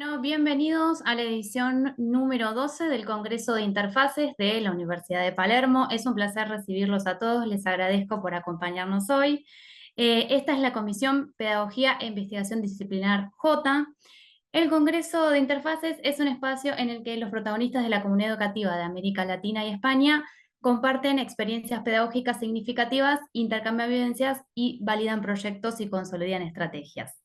Bueno, bienvenidos a la edición número 12 del Congreso de Interfaces de la Universidad de Palermo. Es un placer recibirlos a todos, les agradezco por acompañarnos hoy. Esta es la Comisión Pedagogía e Investigación Disciplinar J. El Congreso de Interfaces es un espacio en el que los protagonistas de la comunidad educativa de América Latina y España comparten experiencias pedagógicas significativas, intercambian vivencias y validan proyectos y consolidan estrategias.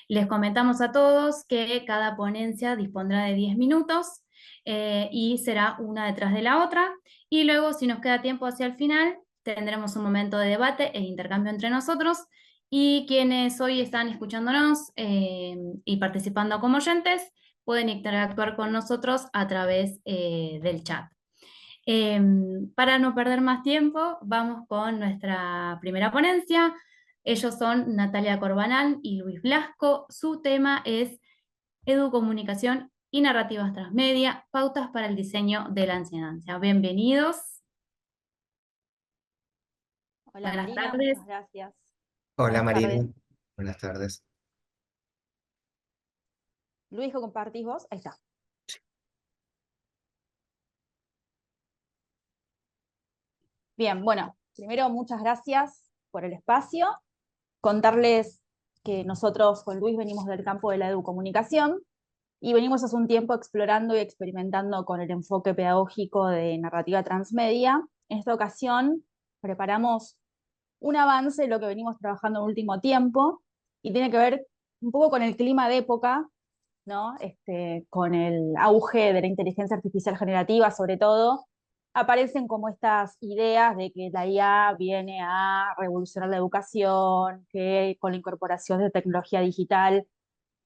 Les comentamos a todos que cada ponencia dispondrá de 10 minutos y será una detrás de la otra. Y luego, si nos queda tiempo hacia el final, tendremos un momento de debate e intercambio entre nosotros. Y quienes hoy están escuchándonos y participando como oyentes, pueden interactuar con nosotros a través del chat. Para no perder más tiempo, vamos con nuestra primera ponencia. Ellos son Natalia Corbanal y Luis Blasco. Su tema es Educomunicación y Narrativas Transmedia, pautas para el diseño de la enseñanza. Bienvenidos. Hola Buenas Marina, tardes. muchas gracias. Hola Buenas Marina, tardes. buenas tardes. Luis, ¿lo compartís vos? Ahí está. Bien, bueno, primero muchas gracias por el espacio. Contarles que nosotros con Luis venimos del campo de la educomunicación y venimos hace un tiempo explorando y experimentando con el enfoque pedagógico de narrativa transmedia. En esta ocasión preparamos un avance de lo que venimos trabajando en el último tiempo y tiene que ver un poco con el clima de época, ¿no? Con el auge de la inteligencia artificial generativa, sobre todo, aparecen como estas ideas de que la IA viene a revolucionar la educación, que con la incorporación de tecnología digital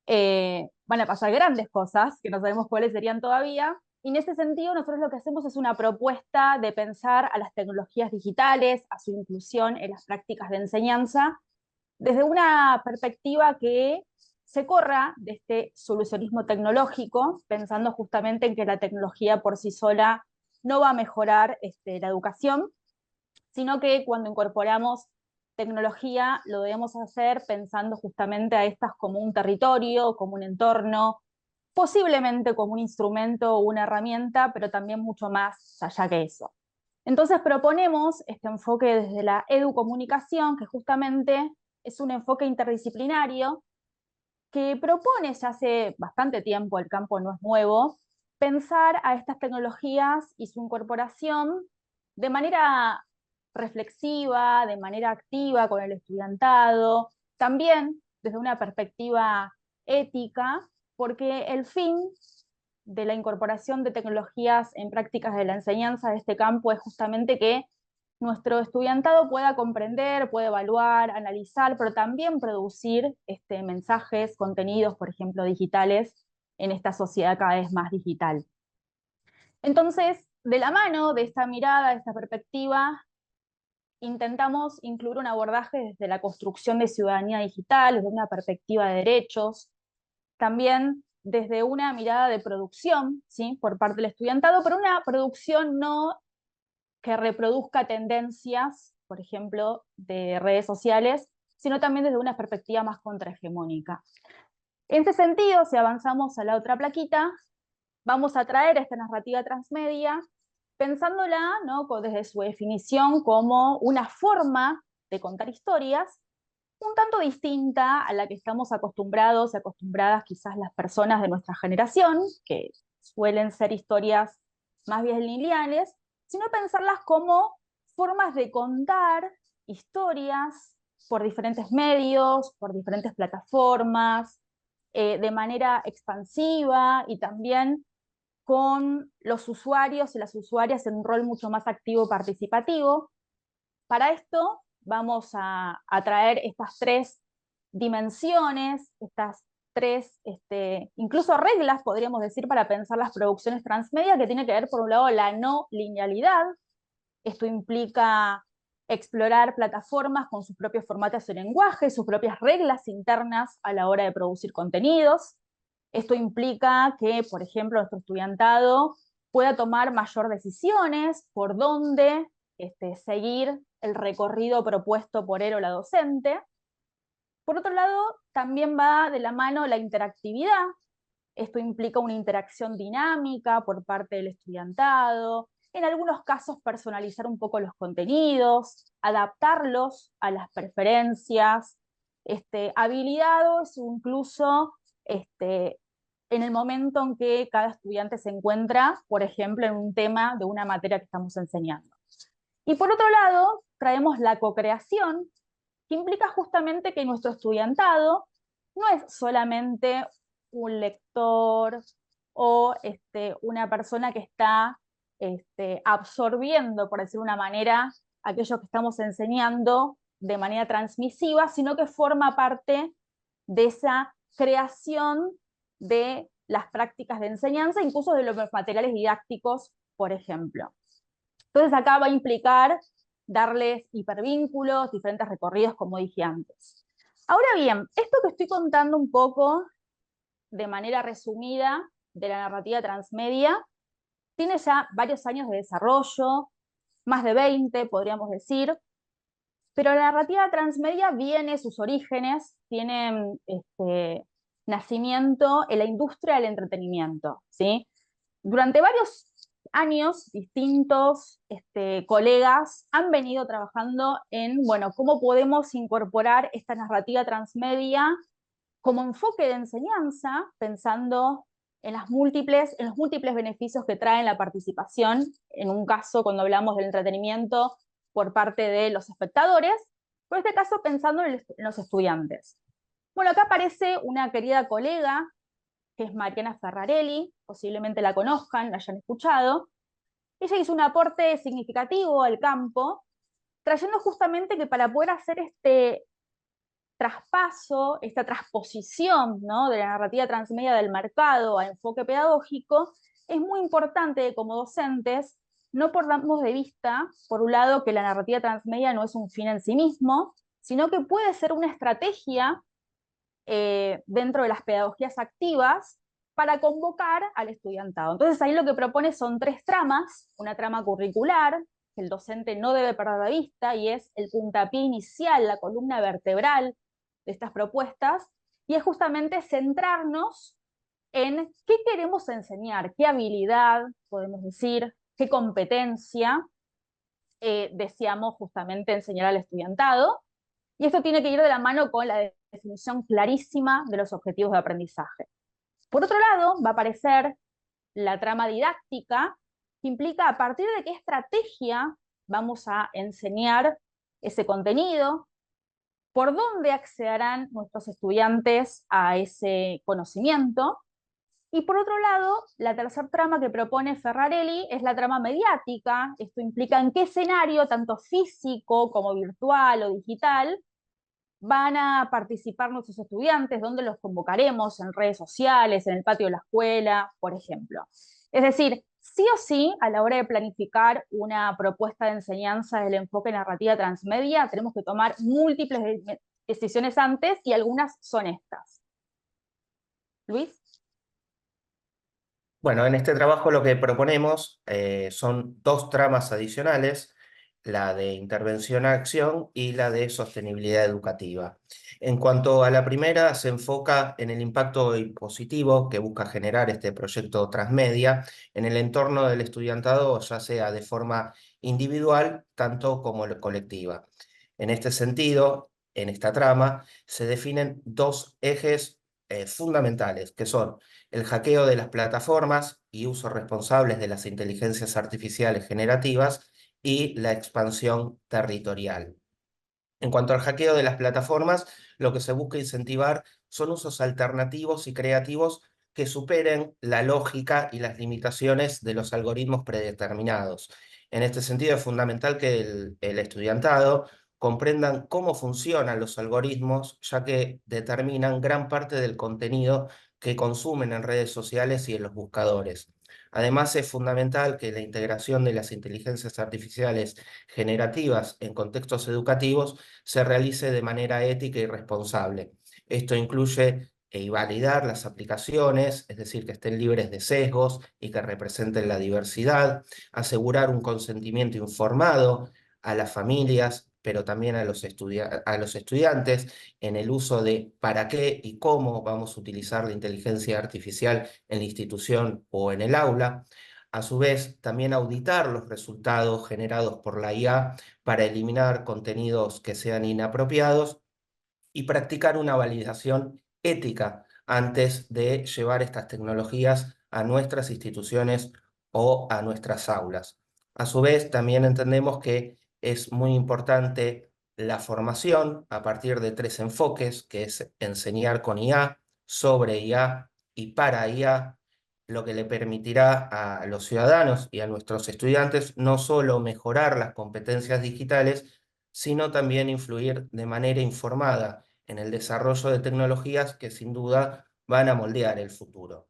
van a pasar grandes cosas, que no sabemos cuáles serían todavía. Y en ese sentido, nosotros lo que hacemos es una propuesta de pensar a las tecnologías digitales, a su inclusión en las prácticas de enseñanza, desde una perspectiva que se corra de este solucionismo tecnológico, pensando justamente en que la tecnología por sí sola no va a mejorar la educación, sino que cuando incorporamos tecnología lo debemos hacer pensando justamente a estas como un territorio, como un entorno, posiblemente como un instrumento o una herramienta, pero también mucho más allá que eso. Entonces proponemos este enfoque desde la educomunicación, que justamente es un enfoque interdisciplinario que propone ya hace bastante tiempo, el campo no es nuevo, pensar a estas tecnologías y su incorporación de manera reflexiva, de manera activa con el estudiantado, también desde una perspectiva ética, porque el fin de la incorporación de tecnologías en prácticas de la enseñanza de este campo es justamente que nuestro estudiantado pueda comprender, pueda evaluar, analizar, pero también producir mensajes, contenidos, por ejemplo, digitales, en esta sociedad cada vez más digital. Entonces, de la mano de esta mirada, de esta perspectiva, intentamos incluir un abordaje desde la construcción de ciudadanía digital, desde una perspectiva de derechos, también desde una mirada de producción, ¿sí? Por parte del estudiantado, pero una producción no que reproduzca tendencias, por ejemplo, de redes sociales, sino también desde una perspectiva más contrahegemónica. En ese sentido, si avanzamos a la otra plaquita, vamos a traer esta narrativa transmedia, pensándola, ¿no?, desde su definición como una forma de contar historias un tanto distinta a la que estamos acostumbrados y acostumbradas quizás las personas de nuestra generación, que suelen ser historias más bien lineales, sino pensarlas como formas de contar historias por diferentes medios, por diferentes plataformas, de manera expansiva y también con los usuarios y las usuarias en un rol mucho más activo participativo. Para esto vamos a traer estas tres dimensiones, estas tres, incluso reglas, podríamos decir, para pensar las producciones transmedia, que tiene que ver, por un lado, la no linealidad. Esto implica explorar plataformas con sus propios formatos de lenguaje, sus propias reglas internas a la hora de producir contenidos. Esto implica que, por ejemplo, nuestro estudiantado pueda tomar mayor decisiones por dónde seguir el recorrido propuesto por él o la docente. Por otro lado, también va de la mano la interactividad. Esto implica una interacción dinámica por parte del estudiantado, en algunos casos personalizar un poco los contenidos, adaptarlos a las preferencias, habilitados incluso en el momento en que cada estudiante se encuentra, por ejemplo, en un tema de una materia que estamos enseñando. Y por otro lado, traemos la co-creación, que implica justamente que nuestro estudiantado no es solamente un lector o una persona que está absorbiendo, por decir una manera, aquello que estamos enseñando de manera transmisiva, sino que forma parte de esa creación de las prácticas de enseñanza, incluso de los materiales didácticos, por ejemplo. Entonces acá va a implicar darles hipervínculos, diferentes recorridos, como dije antes. Ahora bien, esto que estoy contando un poco de manera resumida de la narrativa transmedia, tiene ya varios años de desarrollo, más de 20 podríamos decir, pero la narrativa transmedia viene, sus orígenes, tienen nacimiento en la industria del entretenimiento, ¿sí? Durante varios años, distintos colegas han venido trabajando en, bueno, cómo podemos incorporar esta narrativa transmedia como enfoque de enseñanza, pensando en los múltiples beneficios que trae la participación, en un caso cuando hablamos del entretenimiento por parte de los espectadores, pero en este caso pensando en los estudiantes. Bueno, acá aparece una querida colega, que es Mariana Ferrarelli, posiblemente la conozcan, la hayan escuchado. Ella hizo un aporte significativo al campo, trayendo justamente que para poder hacer este traspaso, esta transposición, ¿no?, de la narrativa transmedia del mercado a enfoque pedagógico, es muy importante que como docentes no perdamos de vista, por un lado, que la narrativa transmedia no es un fin en sí mismo, sino que puede ser una estrategia dentro de las pedagogías activas para convocar al estudiantado. Entonces ahí lo que propone son 3 tramas, una trama curricular, que el docente no debe perder de vista, y es el puntapié inicial, la columna vertebral de estas propuestas, y es justamente centrarnos en qué queremos enseñar, qué habilidad, podemos decir, qué competencia deseamos justamente enseñar al estudiantado, y esto tiene que ir de la mano con la definición clarísima de los objetivos de aprendizaje. Por otro lado, va a aparecer la trama didáctica, que implica a partir de qué estrategia vamos a enseñar ese contenido, por dónde accederán nuestros estudiantes a ese conocimiento. Y por otro lado, la tercera trama que propone Ferrarelli es la trama mediática. Esto implica en qué escenario, tanto físico como virtual o digital, van a participar nuestros estudiantes, dónde los convocaremos, en redes sociales, en el patio de la escuela, por ejemplo. Es decir, sí o sí, a la hora de planificar una propuesta de enseñanza del enfoque narrativa transmedia, tenemos que tomar múltiples decisiones antes, y algunas son estas. Luis. Bueno, en este trabajo lo que proponemos son 2 tramas adicionales, la de intervención a acción y la de sostenibilidad educativa. En cuanto a la primera, se enfoca en el impacto positivo que busca generar este proyecto transmedia en el entorno del estudiantado, ya sea de forma individual, tanto como colectiva. En este sentido, en esta trama, se definen 2 ejes fundamentales, que son el hackeo de las plataformas y usos responsables de las inteligencias artificiales generativas y la expansión territorial. En cuanto al hackeo de las plataformas, lo que se busca incentivar son usos alternativos y creativos que superen la lógica y las limitaciones de los algoritmos predeterminados. En este sentido, es fundamental que el estudiantado comprendan cómo funcionan los algoritmos, ya que determinan gran parte del contenido que consumen en redes sociales y en los buscadores. Además, es fundamental que la integración de las inteligencias artificiales generativas en contextos educativos se realice de manera ética y responsable. Esto incluye validar las aplicaciones, es decir, que estén libres de sesgos y que representen la diversidad, asegurar un consentimiento informado a las familias pero también a los estudiantes en el uso de para qué y cómo vamos a utilizar la inteligencia artificial en la institución o en el aula. A su vez, también auditar los resultados generados por la IA para eliminar contenidos que sean inapropiados y practicar una validación ética antes de llevar estas tecnologías a nuestras instituciones o a nuestras aulas. A su vez, también entendemos que es muy importante la formación a partir de 3 enfoques, que es enseñar con IA, sobre IA y para IA, lo que le permitirá a los ciudadanos y a nuestros estudiantes no solo mejorar las competencias digitales, sino también influir de manera informada en el desarrollo de tecnologías que sin duda van a moldear el futuro.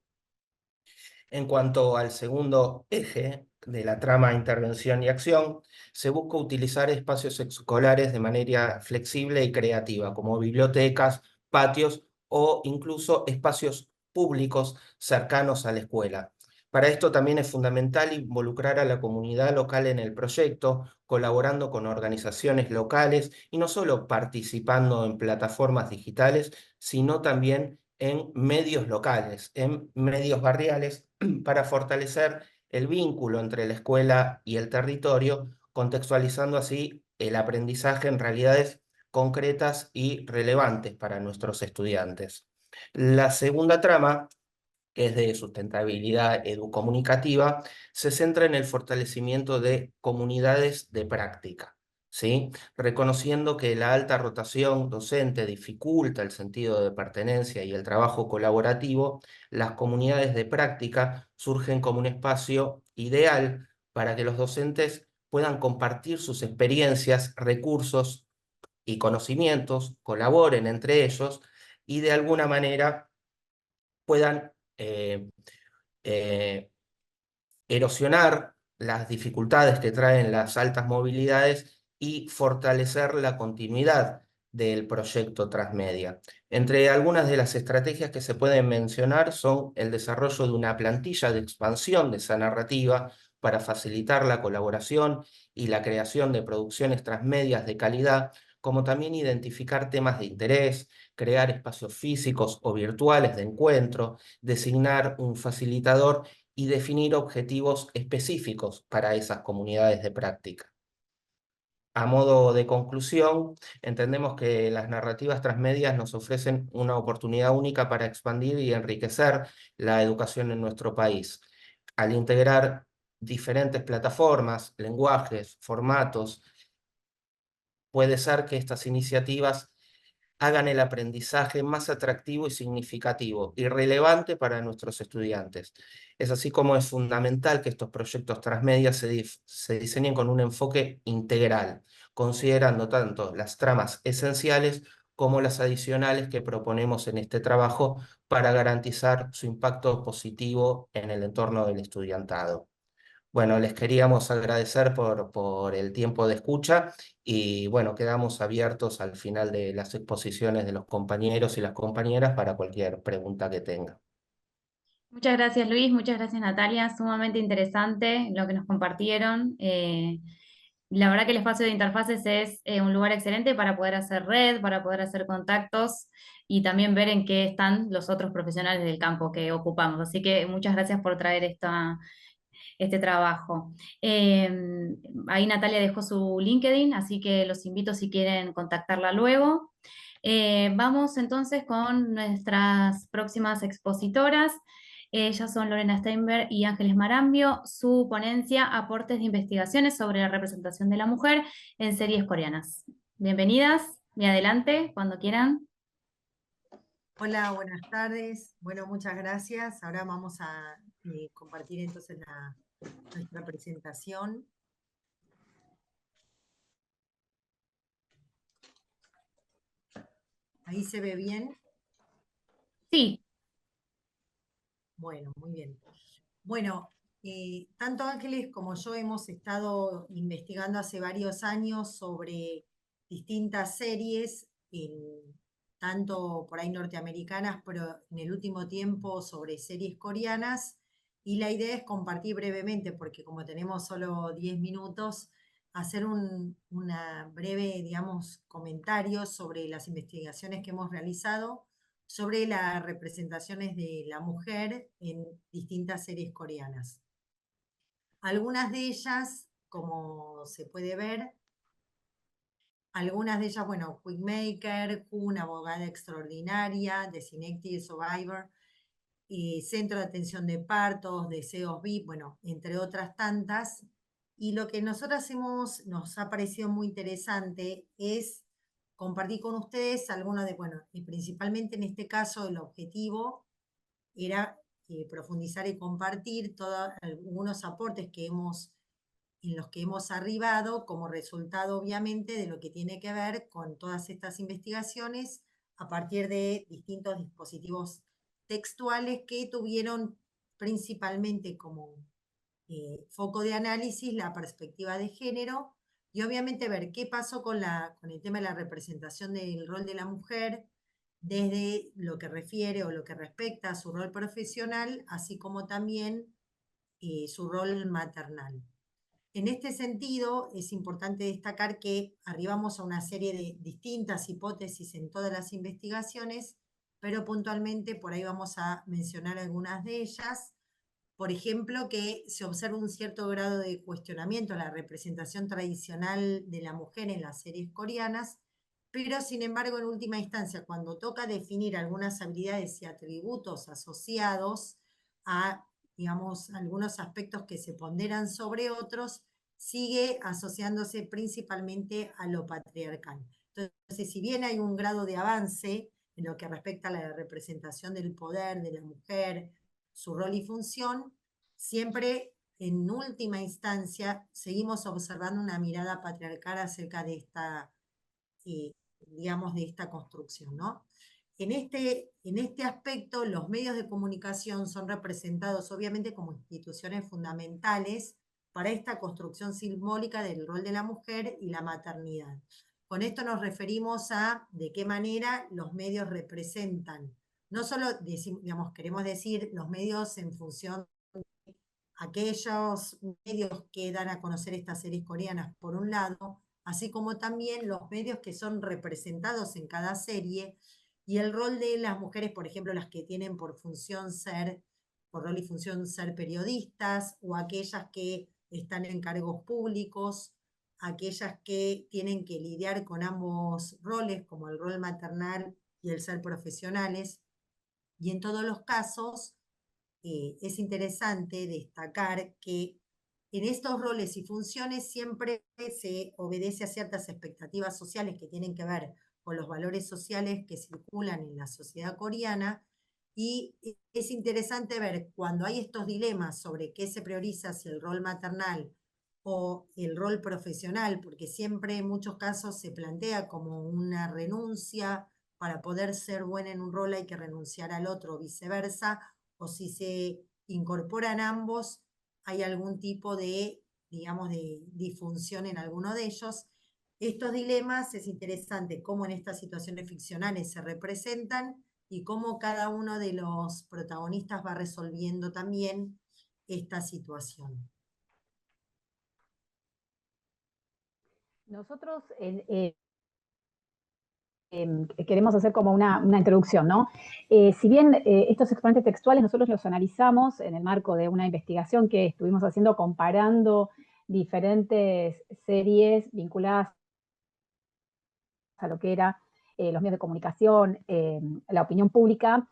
En cuanto al segundo eje de la trama intervención y acción, se busca utilizar espacios escolares de manera flexible y creativa, como bibliotecas, patios o incluso espacios públicos cercanos a la escuela. Para esto también es fundamental involucrar a la comunidad local en el proyecto, colaborando con organizaciones locales y no solo participando en plataformas digitales, sino también en medios locales, en medios barriales, para fortalecer el vínculo entre la escuela y el territorio, contextualizando así el aprendizaje en realidades concretas y relevantes para nuestros estudiantes. La segunda trama, que es de sustentabilidad educomunicativa, se centra en el fortalecimiento de comunidades de práctica, ¿sí? Reconociendo que la alta rotación docente dificulta el sentido de pertenencia y el trabajo colaborativo, las comunidades de práctica surgen como un espacio ideal para que los docentes puedan compartir sus experiencias, recursos y conocimientos, colaboren entre ellos y de alguna manera puedan eh, erosionar las dificultades que traen las altas movilidades y fortalecer la continuidad del proyecto Transmedia. Entre algunas de las estrategias que se pueden mencionar son el desarrollo de una plantilla de expansión de esa narrativa para facilitar la colaboración y la creación de producciones transmedias de calidad, como también identificar temas de interés, crear espacios físicos o virtuales de encuentro, designar un facilitador y definir objetivos específicos para esas comunidades de práctica. A modo de conclusión, entendemos que las narrativas transmedias nos ofrecen una oportunidad única para expandir y enriquecer la educación en nuestro país. Al integrar diferentes plataformas, lenguajes, formatos, puede ser que estas iniciativas hagan el aprendizaje más atractivo y significativo y relevante para nuestros estudiantes. Es así como es fundamental que estos proyectos transmedia se diseñen con un enfoque integral, considerando tanto las tramas esenciales como las adicionales que proponemos en este trabajo para garantizar su impacto positivo en el entorno del estudiantado. Bueno, les queríamos agradecer por el tiempo de escucha y bueno, quedamos abiertos al final de las exposiciones de los compañeros y las compañeras para cualquier pregunta que tengan. Muchas gracias Luis, muchas gracias Natalia, sumamente interesante lo que nos compartieron. La verdad que el espacio de interfaces es un lugar excelente para poder hacer red, para poder hacer contactos y también ver en qué están los otros profesionales del campo que ocupamos. Así que muchas gracias por traer este trabajo. Ahí Natalia dejó su LinkedIn, así que los invito si quieren contactarla luego. Vamos entonces con nuestras próximas expositoras. Ellas son Lorena Steinberg y Ángeles Marambio. Su ponencia, aportes de investigaciones sobre la representación de la mujer en series coreanas. Bienvenidas y adelante, cuando quieran. Hola, buenas tardes. Bueno, muchas gracias. Ahora vamos a compartir entonces nuestra presentación. ¿Ahí se ve bien? Sí. Bueno, muy bien. Bueno, tanto Ángeles como yo hemos estado investigando hace varios años sobre distintas series, tanto por ahí norteamericanas, pero en el último tiempo sobre series coreanas. Y la idea es compartir brevemente, porque como tenemos solo 10 minutos, hacer una breve, digamos, comentario sobre las investigaciones que hemos realizado sobre las representaciones de la mujer en distintas series coreanas. Algunas de ellas, como se puede ver, algunas de ellas, bueno, Quickmaker, Una abogada extraordinaria, Designated Survivor, Centro de Atención de Partos, Deseos VIP, bueno, entre otras tantas. Y lo que nosotros hacemos, nos ha parecido muy interesante, es compartir con ustedes algunos de, bueno, y principalmente en este caso el objetivo era profundizar y compartir todos algunos aportes que en los que hemos arribado como resultado obviamente de lo que tiene que ver con todas estas investigaciones a partir de distintos dispositivos textuales que tuvieron principalmente como foco de análisis la perspectiva de género y obviamente ver qué pasó con el tema de la representación del rol de la mujer desde lo que refiere o lo que respecta a su rol profesional, así como también su rol maternal. En este sentido, es importante destacar que arribamos a una serie de distintas hipótesis en todas las investigaciones, pero puntualmente por ahí vamos a mencionar algunas de ellas. Por ejemplo, que se observa un cierto grado de cuestionamiento a la representación tradicional de la mujer en las series coreanas, pero sin embargo, en última instancia, cuando toca definir algunas habilidades y atributos asociados a, digamos, algunos aspectos que se ponderan sobre otros, sigue asociándose principalmente a lo patriarcal. Entonces, si bien hay un grado de avance en lo que respecta a la representación del poder de la mujer, su rol y función, siempre en última instancia seguimos observando una mirada patriarcal acerca de esta, digamos, de esta construcción, ¿no? En este aspecto, los medios de comunicación son representados obviamente como instituciones fundamentales para esta construcción simbólica del rol de la mujer y la maternidad. Con esto nos referimos a de qué manera los medios representan, no solo, digamos, queremos decir los medios en función de aquellos medios que dan a conocer estas series coreanas, por un lado, así como también los medios que son representados en cada serie y el rol de las mujeres, por ejemplo, las que tienen por función por rol y función ser periodistas, o aquellas que están en cargos públicos, aquellas que tienen que lidiar con ambos roles, como el rol maternal y el ser profesionales. Y en todos los casos, es interesante destacar que en estos roles y funciones siempre se obedece a ciertas expectativas sociales que tienen que ver con los valores sociales que circulan en la sociedad coreana, y es interesante ver cuando hay estos dilemas sobre qué se prioriza, si el rol maternal o el rol profesional, porque siempre en muchos casos se plantea como una renuncia, para poder ser buena en un rol hay que renunciar al otro, o viceversa, o si se incorporan ambos, hay algún tipo de, digamos, de disfunción en alguno de ellos. Estos dilemas es interesante cómo en estas situaciones ficcionales se representan y cómo cada uno de los protagonistas va resolviendo también esta situación. Nosotros queremos hacer como una introducción, ¿no? Si bien estos exponentes textuales nosotros los analizamos en el marco de una investigación que estuvimos haciendo comparando diferentes series vinculadas a lo que era los medios de comunicación, la opinión pública,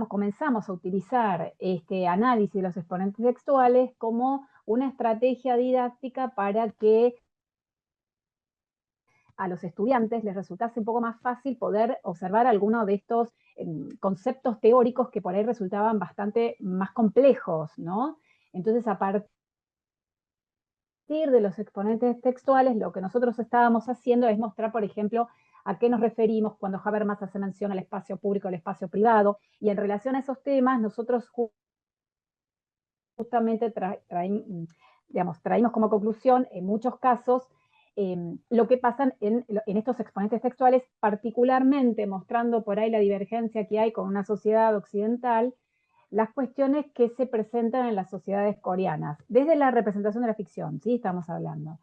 comenzamos a utilizar este análisis de los exponentes textuales como una estrategia didáctica para que a los estudiantes les resultase un poco más fácil poder observar algunos de estos conceptos teóricos que por ahí resultaban bastante más complejos, ¿no? Entonces, a partir de los exponentes textuales, lo que nosotros estábamos haciendo es mostrar, por ejemplo, a qué nos referimos cuando Habermas hace mención al espacio público, al espacio privado, y en relación a esos temas, nosotros justamente traímos como conclusión, en muchos casos, lo que pasa en estos exponentes textuales, particularmente mostrando por ahí la divergencia que hay con una sociedad occidental, las cuestiones que se presentan en las sociedades coreanas, desde la representación de la ficción, ¿sí? Estamos hablando.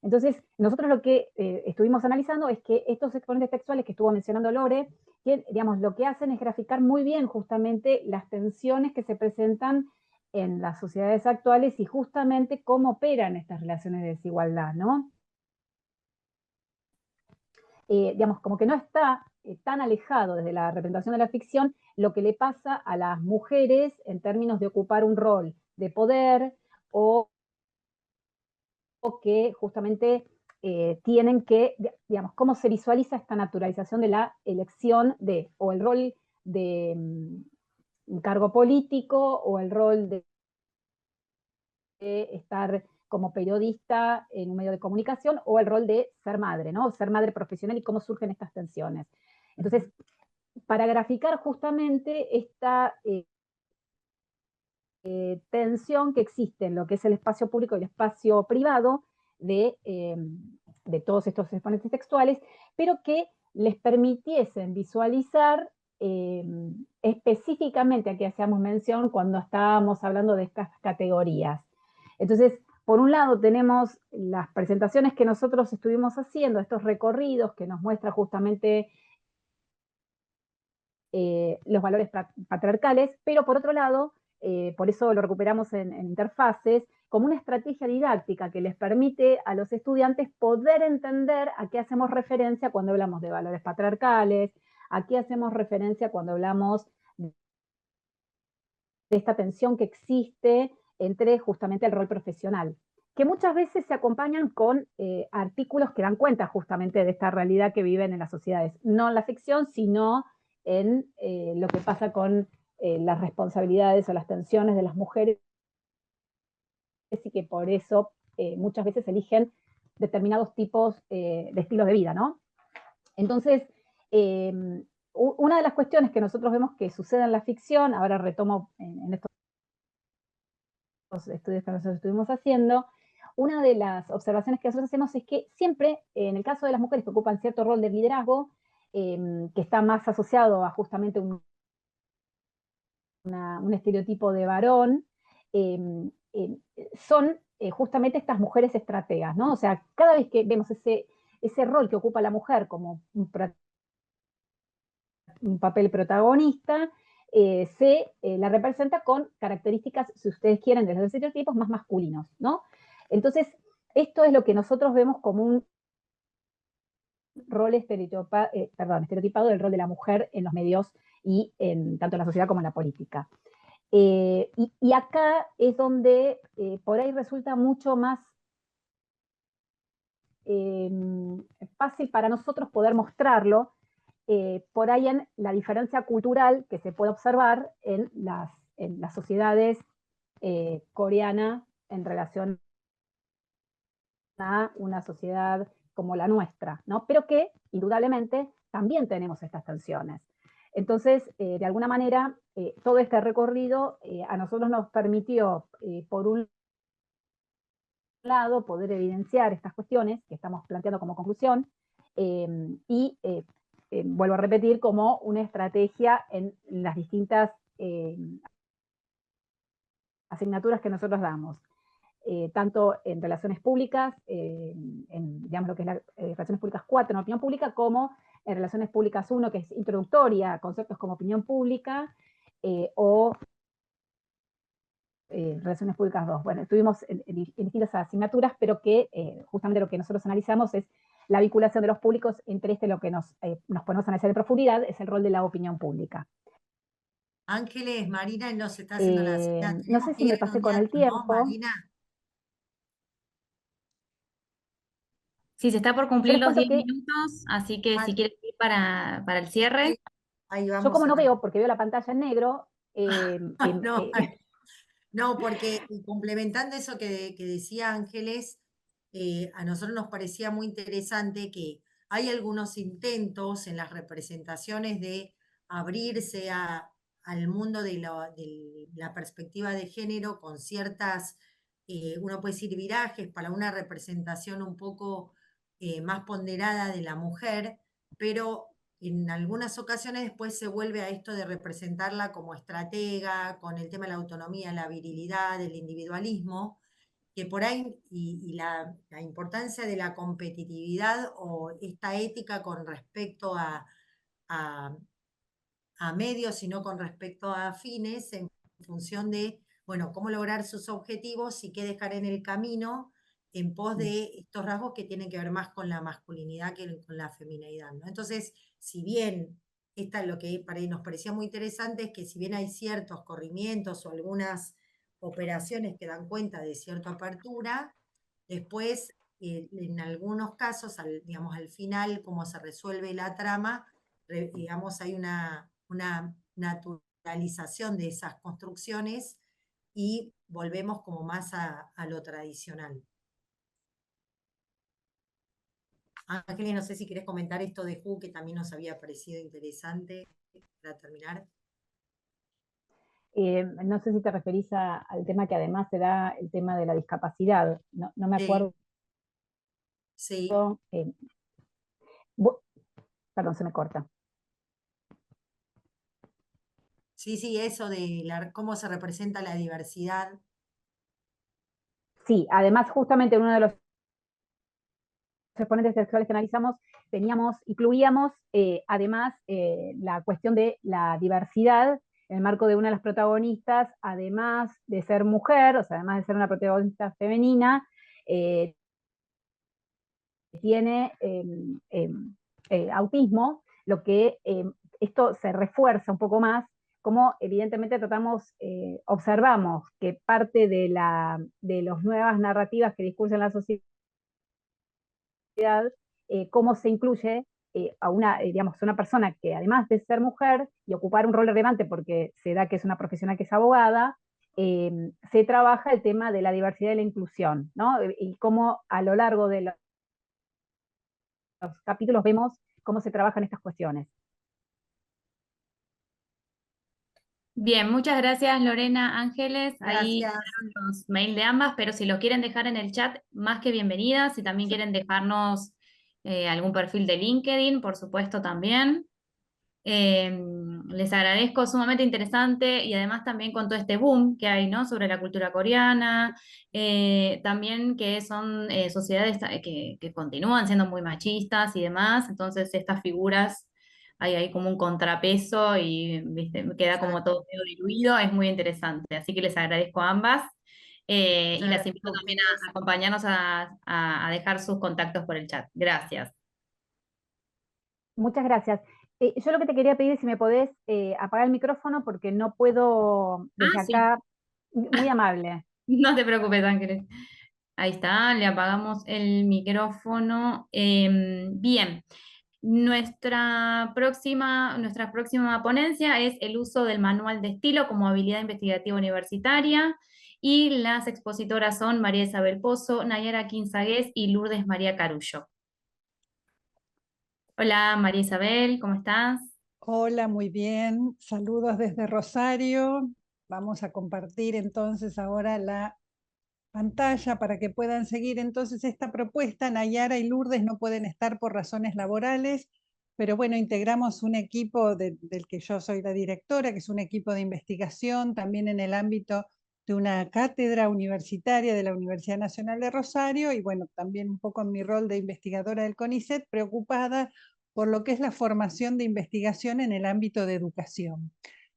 Entonces, nosotros lo que estuvimos analizando es que estos exponentes textuales que estuvo mencionando Lore, que, digamos, lo que hacen es graficar muy bien justamente las tensiones que se presentan en las sociedades actuales y justamente cómo operan estas relaciones de desigualdad, ¿no? Digamos, como que no está tan alejado desde la representación de la ficción lo que le pasa a las mujeres en términos de ocupar un rol de poder o que justamente tienen que, digamos, cómo se visualiza esta naturalización de la elección de, o el rol de un cargo político, o el rol de estar como periodista en un medio de comunicación, o el rol de ser madre, ¿no? Ser madre profesional y cómo surgen estas tensiones. Entonces, para graficar justamente esta tensión que existe en lo que es el espacio público y el espacio privado de todos estos exponentes textuales, pero que les permitiesen visualizar específicamente a qué hacíamos mención cuando estábamos hablando de estas categorías. Entonces, por un lado tenemos las presentaciones que nosotros estuvimos haciendo, estos recorridos que nos muestra justamente los valores patriarcales, pero por otro lado, por eso lo recuperamos en interfaces, como una estrategia didáctica que les permite a los estudiantes poder entender a qué hacemos referencia cuando hablamos de valores patriarcales, a qué hacemos referencia cuando hablamos de esta tensión que existe entre justamente el rol profesional, que muchas veces se acompañan con artículos que dan cuenta justamente de esta realidad que viven en las sociedades, no en la ficción, sino en lo que pasa con las responsabilidades o las tensiones de las mujeres y que por eso muchas veces eligen determinados tipos de estilos de vida, ¿no? Entonces, una de las cuestiones que nosotros vemos que sucede en la ficción, ahora retomo en estos estudios que nosotros estuvimos haciendo, una de las observaciones que nosotros hacemos es que siempre, en el caso de las mujeres que ocupan cierto rol de liderazgo, que está más asociado a justamente un estereotipo de varón, son justamente estas mujeres estrategas, ¿no? O sea, cada vez que vemos ese rol que ocupa la mujer como un papel protagonista, se la representa con características, si ustedes quieren, de los estereotipos más masculinos, ¿no? Entonces, esto es lo que nosotros vemos como un rol estereotipado del rol de la mujer en los medios y tanto en la sociedad como en la política. Y acá es donde por ahí resulta mucho más fácil para nosotros poder mostrarlo, por ahí en la diferencia cultural que se puede observar en las sociedades coreana en relación a una sociedad como la nuestra, ¿no? Pero que indudablemente también tenemos estas tensiones. Entonces, de alguna manera, todo este recorrido a nosotros nos permitió, por un lado, poder evidenciar estas cuestiones que estamos planteando como conclusión y, vuelvo a repetir, como una estrategia en las distintas asignaturas que nosotros damos. Tanto en relaciones públicas, en digamos lo que es las relaciones públicas 4 en opinión pública, como en relaciones públicas 1, que es introductoria a conceptos como opinión pública, o relaciones públicas 2. Bueno, estuvimos en distintas asignaturas, pero que justamente lo que nosotros analizamos es la vinculación de los públicos entre lo que nos ponemos a analizar en profundidad, es el rol de la opinión pública. Ángeles, Marina nos está haciendo la señal. No sé si me pasé con el tiempo. ¿No, Marina? Sí, se está por Yo cumplir les los cuento 10 que minutos, así que si quieres ir para el cierre. Ahí yo vamos como no a... veo, porque veo la pantalla en negro, No, no, porque complementando eso que decía Ángeles, a nosotros nos parecía muy interesante que hay algunos intentos en las representaciones de abrirse al mundo de la perspectiva de género con ciertas, uno puede decir, virajes para una representación un poco más ponderada de la mujer, pero en algunas ocasiones después se vuelve a esto de representarla como estratega, con el tema de la autonomía, la virilidad, el individualismo, que por ahí, y la importancia de la competitividad o esta ética con respecto a, a medios, sino con respecto a fines, en función de, bueno, cómo lograr sus objetivos y qué dejar en el camino en pos de estos rasgos que tienen que ver más con la masculinidad que con la feminidad, ¿no? Entonces, si bien esta lo que para nos parecía muy interesante es que si bien hay ciertos corrimientos o algunas operaciones que dan cuenta de cierta apertura, después, en algunos casos, digamos, al final, como se resuelve la trama, digamos, hay una naturalización de esas construcciones y volvemos como más a lo tradicional. Ángeles, no sé si querés comentar esto de Who, que también nos había parecido interesante para terminar. No sé si te referís al tema que además se da el tema de la discapacidad. No me acuerdo. Sí. Eh, perdón, se me corta. Sí, sí, eso de cómo se representa la diversidad. Sí, además justamente uno de los exponentes sexuales que analizamos, incluíamos además la cuestión de la diversidad en el marco de una de las protagonistas, además de ser mujer, o sea, además de ser una protagonista femenina, tiene autismo, lo que esto se refuerza un poco más, como evidentemente observamos que parte de las nuevas narrativas que discursen la sociedad, cómo se incluye a una persona que además de ser mujer y ocupar un rol relevante porque se da que es una profesional que es abogada, se trabaja el tema de la diversidad y la inclusión, ¿no? Y cómo a lo largo de los capítulos vemos cómo se trabajan estas cuestiones. Bien, muchas gracias Lorena, Ángeles. Ahí Gracias. quedaron los mails de ambas, pero si lo quieren dejar en el chat, más que bienvenidas. Si también quieren dejarnos algún perfil de LinkedIn, por supuesto también. Les agradezco, sumamente interesante y además también con todo este boom que hay, ¿no? Sobre la cultura coreana, también que son sociedades que continúan siendo muy machistas y demás, entonces estas figuras hay como un contrapeso y ¿viste? Queda como todo medio diluido, es muy interesante, así que les agradezco a ambas. Y las invito también a acompañarnos a dejar sus contactos por el chat. Gracias. Muchas gracias. Yo lo que te quería pedir es si me podés apagar el micrófono porque no puedo desde Ah, sí. acá. Muy amable. No te preocupes, Ángeles. Ahí está, le apagamos el micrófono. Bien, nuestra próxima ponencia es el uso del manual de estilo como habilidad investigativa universitaria y las expositoras son María Isabel Pozo, Nayara Quinzagués y Lourdes María Carullo. Hola María Isabel, ¿cómo estás? Hola, muy bien. Saludos desde Rosario. Vamos a compartir entonces ahora la pantalla para que puedan seguir entonces esta propuesta. Nayara y Lourdes no pueden estar por razones laborales, pero bueno, integramos un equipo del que yo soy la directora, que es un equipo de investigación también en el ámbito de una cátedra universitaria de la Universidad Nacional de Rosario y bueno, también un poco en mi rol de investigadora del CONICET, preocupada por lo que es la formación de investigación en el ámbito de educación.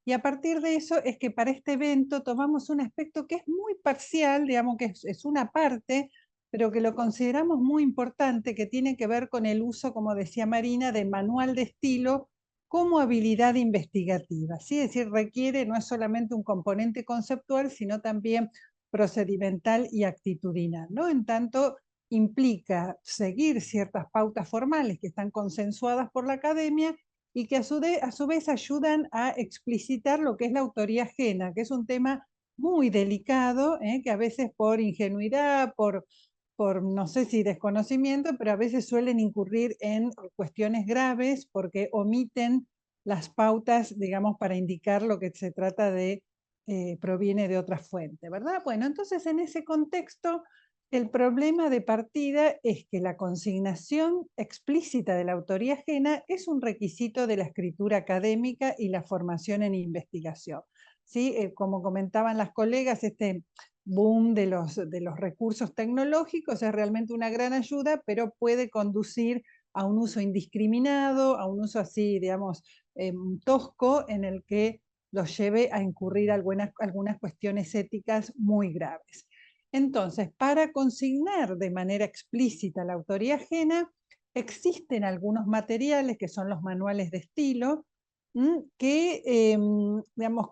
Y a partir de eso es que para este evento tomamos un aspecto que es muy parcial, digamos que es una parte, pero que lo consideramos muy importante, que tiene que ver con el uso, como decía Marina, de manual de estilo como habilidad investigativa. ¿Sí? Es decir, requiere, no es solamente un componente conceptual, sino también procedimental y actitudinal, ¿no? En tanto, implica seguir ciertas pautas formales que están consensuadas por la academia y que a su vez ayudan a explicitar lo que es la autoría ajena, que es un tema muy delicado, que a veces por ingenuidad, por no sé si desconocimiento, pero a veces suelen incurrir en cuestiones graves porque omiten las pautas, digamos, para indicar lo que se trata de, proviene de otra fuente, ¿verdad? Bueno, entonces en ese contexto, el problema de partida es que la consignación explícita de la autoría ajena es un requisito de la escritura académica y la formación en investigación. ¿Sí? Como comentaban las colegas, boom de los recursos tecnológicos, es realmente una gran ayuda, pero puede conducir a un uso indiscriminado, a un uso así, digamos, tosco, en el que los lleve a incurrir algunas cuestiones éticas muy graves. Entonces, para consignar de manera explícita la autoría ajena, existen algunos materiales que son los manuales de estilo, que digamos,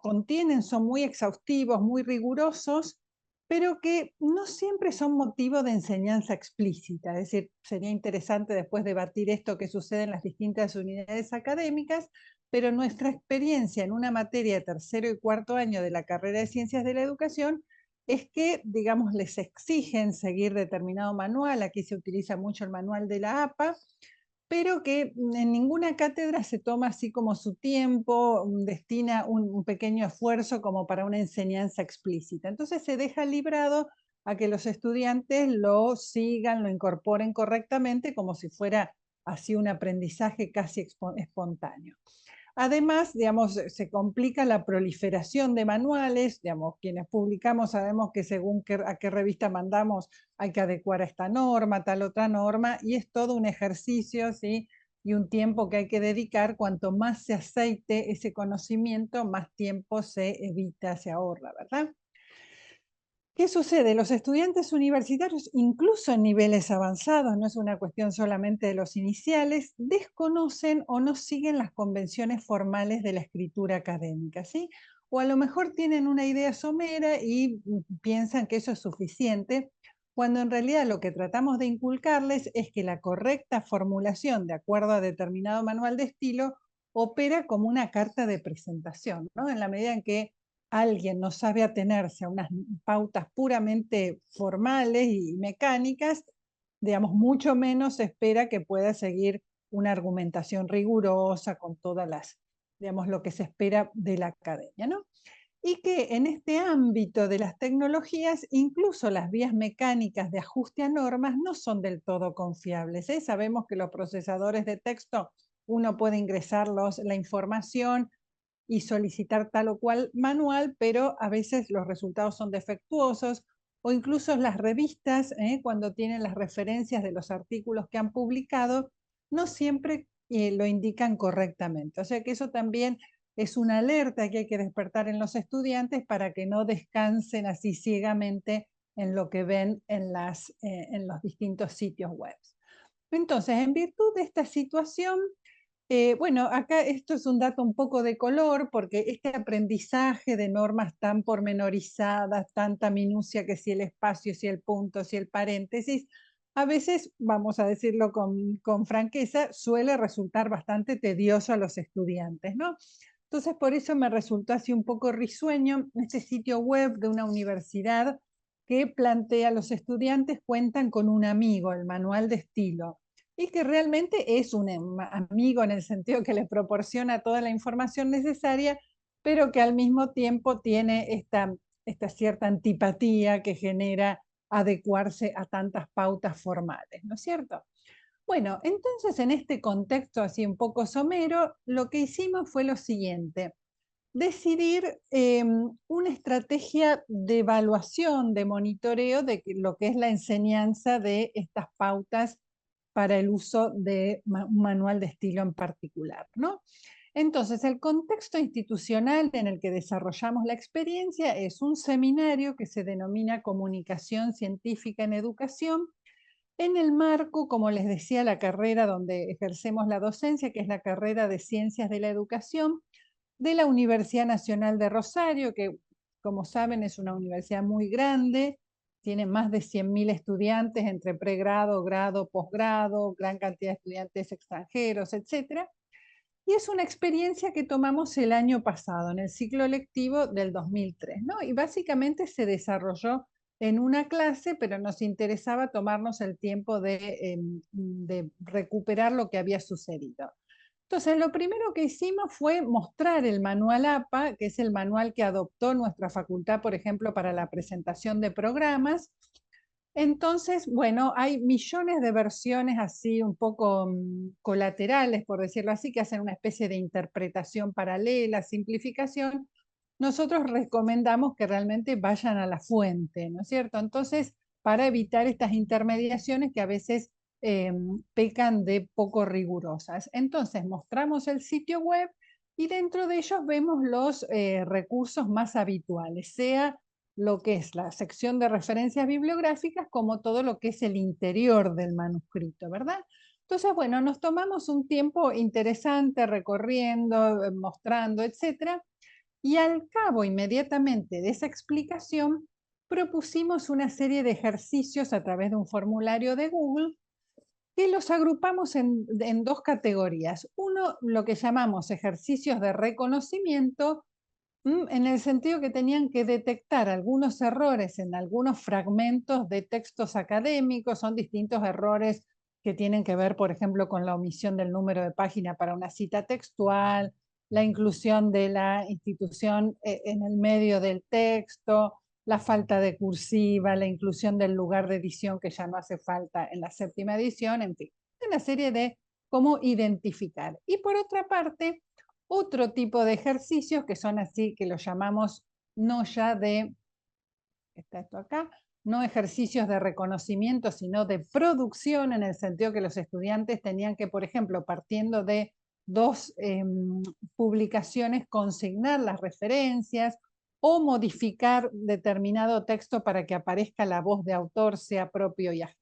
son muy exhaustivos, muy rigurosos, pero que no siempre son motivo de enseñanza explícita. Es decir, sería interesante después debatir esto que sucede en las distintas unidades académicas, pero nuestra experiencia en una materia de tercero y cuarto año de la carrera de Ciencias de la Educación es que, digamos, les exigen seguir determinado manual. Aquí se utiliza mucho el manual de la APA, pero que en ninguna cátedra se toma así como su tiempo, destina un pequeño esfuerzo como para una enseñanza explícita. Entonces se deja librado a que los estudiantes lo sigan, lo incorporen correctamente, como si fuera así un aprendizaje casi espontáneo. Además, digamos, se complica la proliferación de manuales. Digamos, quienes publicamos sabemos que según a qué revista mandamos hay que adecuar a esta norma, tal otra norma, y es todo un ejercicio, ¿sí? Y un tiempo que hay que dedicar. Cuanto más se aceite ese conocimiento, más tiempo se evita, se ahorra, ¿verdad? ¿Qué sucede? Los estudiantes universitarios, incluso en niveles avanzados, no es una cuestión solamente de los iniciales, desconocen o no siguen las convenciones formales de la escritura académica, ¿sí? O a lo mejor tienen una idea somera y piensan que eso es suficiente, cuando en realidad lo que tratamos de inculcarles es que la correcta formulación, de acuerdo a determinado manual de estilo, opera como una carta de presentación, ¿no? En la medida en que alguien no sabe atenerse a unas pautas puramente formales y mecánicas, digamos, mucho menos se espera que pueda seguir una argumentación rigurosa con todas las, digamos, lo que se espera de la academia, ¿no? Y que en este ámbito de las tecnologías, incluso las vías mecánicas de ajuste a normas no son del todo confiables, ¿eh? Sabemos que los procesadores de texto, uno puede ingresar la información y solicitar tal o cual manual, pero a veces los resultados son defectuosos, o incluso las revistas, cuando tienen las referencias de los artículos que han publicado, no siempre lo indican correctamente. O sea que eso también es una alerta que hay que despertar en los estudiantes para que no descansen así ciegamente en lo que ven en los distintos sitios web. Entonces, en virtud de esta situación, bueno, acá esto es un dato un poco de color, porque este aprendizaje de normas tan pormenorizadas, tanta minucia, que si el espacio, si el punto, si el paréntesis, a veces, vamos a decirlo con franqueza, suele resultar bastante tedioso a los estudiantes, ¿no? Entonces, por eso me resultó así un poco risueño este sitio web de una universidad que plantea a los estudiantes cuentan con un amigo, el manual de estilo, y que realmente es un amigo en el sentido que les proporciona toda la información necesaria, pero que al mismo tiempo tiene esta cierta antipatía que genera adecuarse a tantas pautas formales, ¿no es cierto? Bueno, entonces en este contexto así un poco somero, lo que hicimos fue lo siguiente: decidir una estrategia de evaluación, de monitoreo de lo que es la enseñanza de estas pautas para el uso de un manual de estilo en particular, ¿no? Entonces, el contexto institucional en el que desarrollamos la experiencia es un seminario que se denomina Comunicación Científica en Educación, en el marco, como les decía, la carrera donde ejercemos la docencia, que es la carrera de Ciencias de la Educación de la Universidad Nacional de Rosario, que, como saben, es una universidad muy grande, tiene más de 100.000 estudiantes entre pregrado, grado, posgrado, gran cantidad de estudiantes extranjeros, etc. Y es una experiencia que tomamos el año pasado, en el ciclo lectivo del 2003, ¿no? Y básicamente se desarrolló en una clase, pero nos interesaba tomarnos el tiempo de recuperar lo que había sucedido. Entonces, lo primero que hicimos fue mostrar el manual APA, que es el manual que adoptó nuestra facultad, por ejemplo, para la presentación de programas. Entonces, bueno, hay millones de versiones así un poco colaterales, por decirlo así, que hacen una especie de interpretación paralela, simplificación, nosotros recomendamos que realmente vayan a la fuente, ¿no es cierto? Entonces, para evitar estas intermediaciones que a veces pecan de poco rigurosas. Entonces, mostramos el sitio web y dentro de ellos vemos los recursos más habituales, sea lo que es la sección de referencias bibliográficas como todo lo que es el interior del manuscrito, ¿verdad? Entonces, bueno, nos tomamos un tiempo interesante recorriendo, mostrando, etcétera, y al cabo inmediatamente de esa explicación, propusimos una serie de ejercicios a través de un formulario de Google que los agrupamos en dos categorías. Uno, lo que llamamos ejercicios de reconocimiento, en el sentido que tenían que detectar algunos errores en algunos fragmentos de textos académicos, son distintos errores que tienen que ver, por ejemplo, con la omisión del número de página para una cita textual, la inclusión de la institución en el medio del texto, la falta de cursiva, la inclusión del lugar de edición que ya no hace falta en la 7ª edición, en fin, una serie de cómo identificar. Y por otra parte, otro tipo de ejercicios que son así, que los llamamos no ya de, está esto acá, no ejercicios de reconocimiento, sino de producción, en el sentido que los estudiantes tenían que, por ejemplo, partiendo de 2 publicaciones, consignar las referencias o modificar determinado texto para que aparezca la voz de autor, sea propio y ajeno.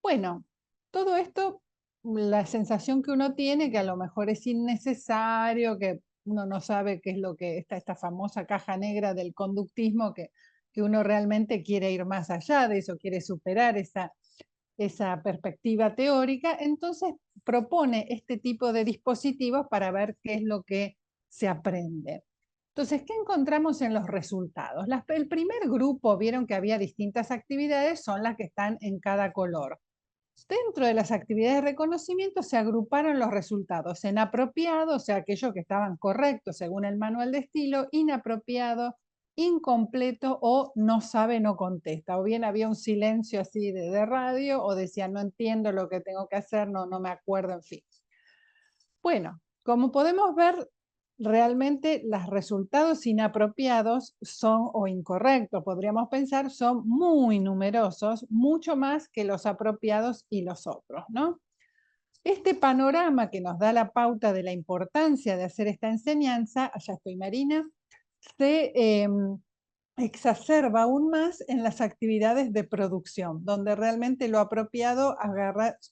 Bueno, todo esto, la sensación que uno tiene que a lo mejor es innecesario, que uno no sabe qué es lo que está esta famosa caja negra del conductismo, que uno realmente quiere ir más allá de eso, quiere superar esa perspectiva teórica, entonces propone este tipo de dispositivos para ver qué es lo que se aprende. Entonces, ¿qué encontramos en los resultados? El primer grupo, vieron que había distintas actividades, son las que están en cada color. Dentro de las actividades de reconocimiento se agruparon los resultados en apropiado, o sea, aquellos que estaban correctos según el manual de estilo, inapropiado, incompleto o no sabe, no contesta. O bien había un silencio así de radio o decía no entiendo lo que tengo que hacer, no me acuerdo, en fin. Bueno, como podemos ver, realmente los resultados inapropiados son, o incorrectos, podríamos pensar, son muy numerosos, mucho más que los apropiados y los otros, ¿no? Este panorama que nos da la pauta de la importancia de hacer esta enseñanza, allá estoy Marina, se exacerba aún más en las actividades de producción, donde realmente lo apropiado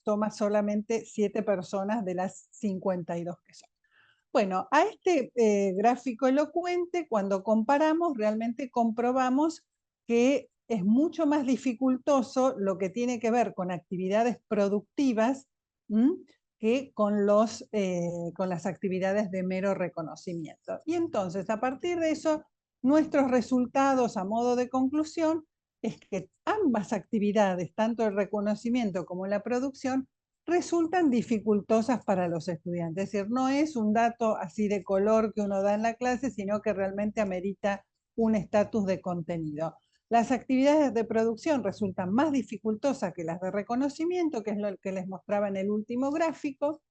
toma solamente 7 personas de las 52 que son. Bueno, a este gráfico elocuente, cuando comparamos, realmente comprobamos que es mucho más dificultoso lo que tiene que ver con actividades productivas que con las actividades de mero reconocimiento. Y entonces, a partir de eso, nuestros resultados a modo de conclusión es que ambas actividades, tanto el reconocimiento como la producción, resultan dificultosas para los estudiantes. Es decir, no es un dato así de color que uno da en la clase, sino que realmente amerita un estatus de contenido. Las actividades de producción resultan más dificultosas que las de reconocimiento, que es lo que les mostraba en el último gráfico.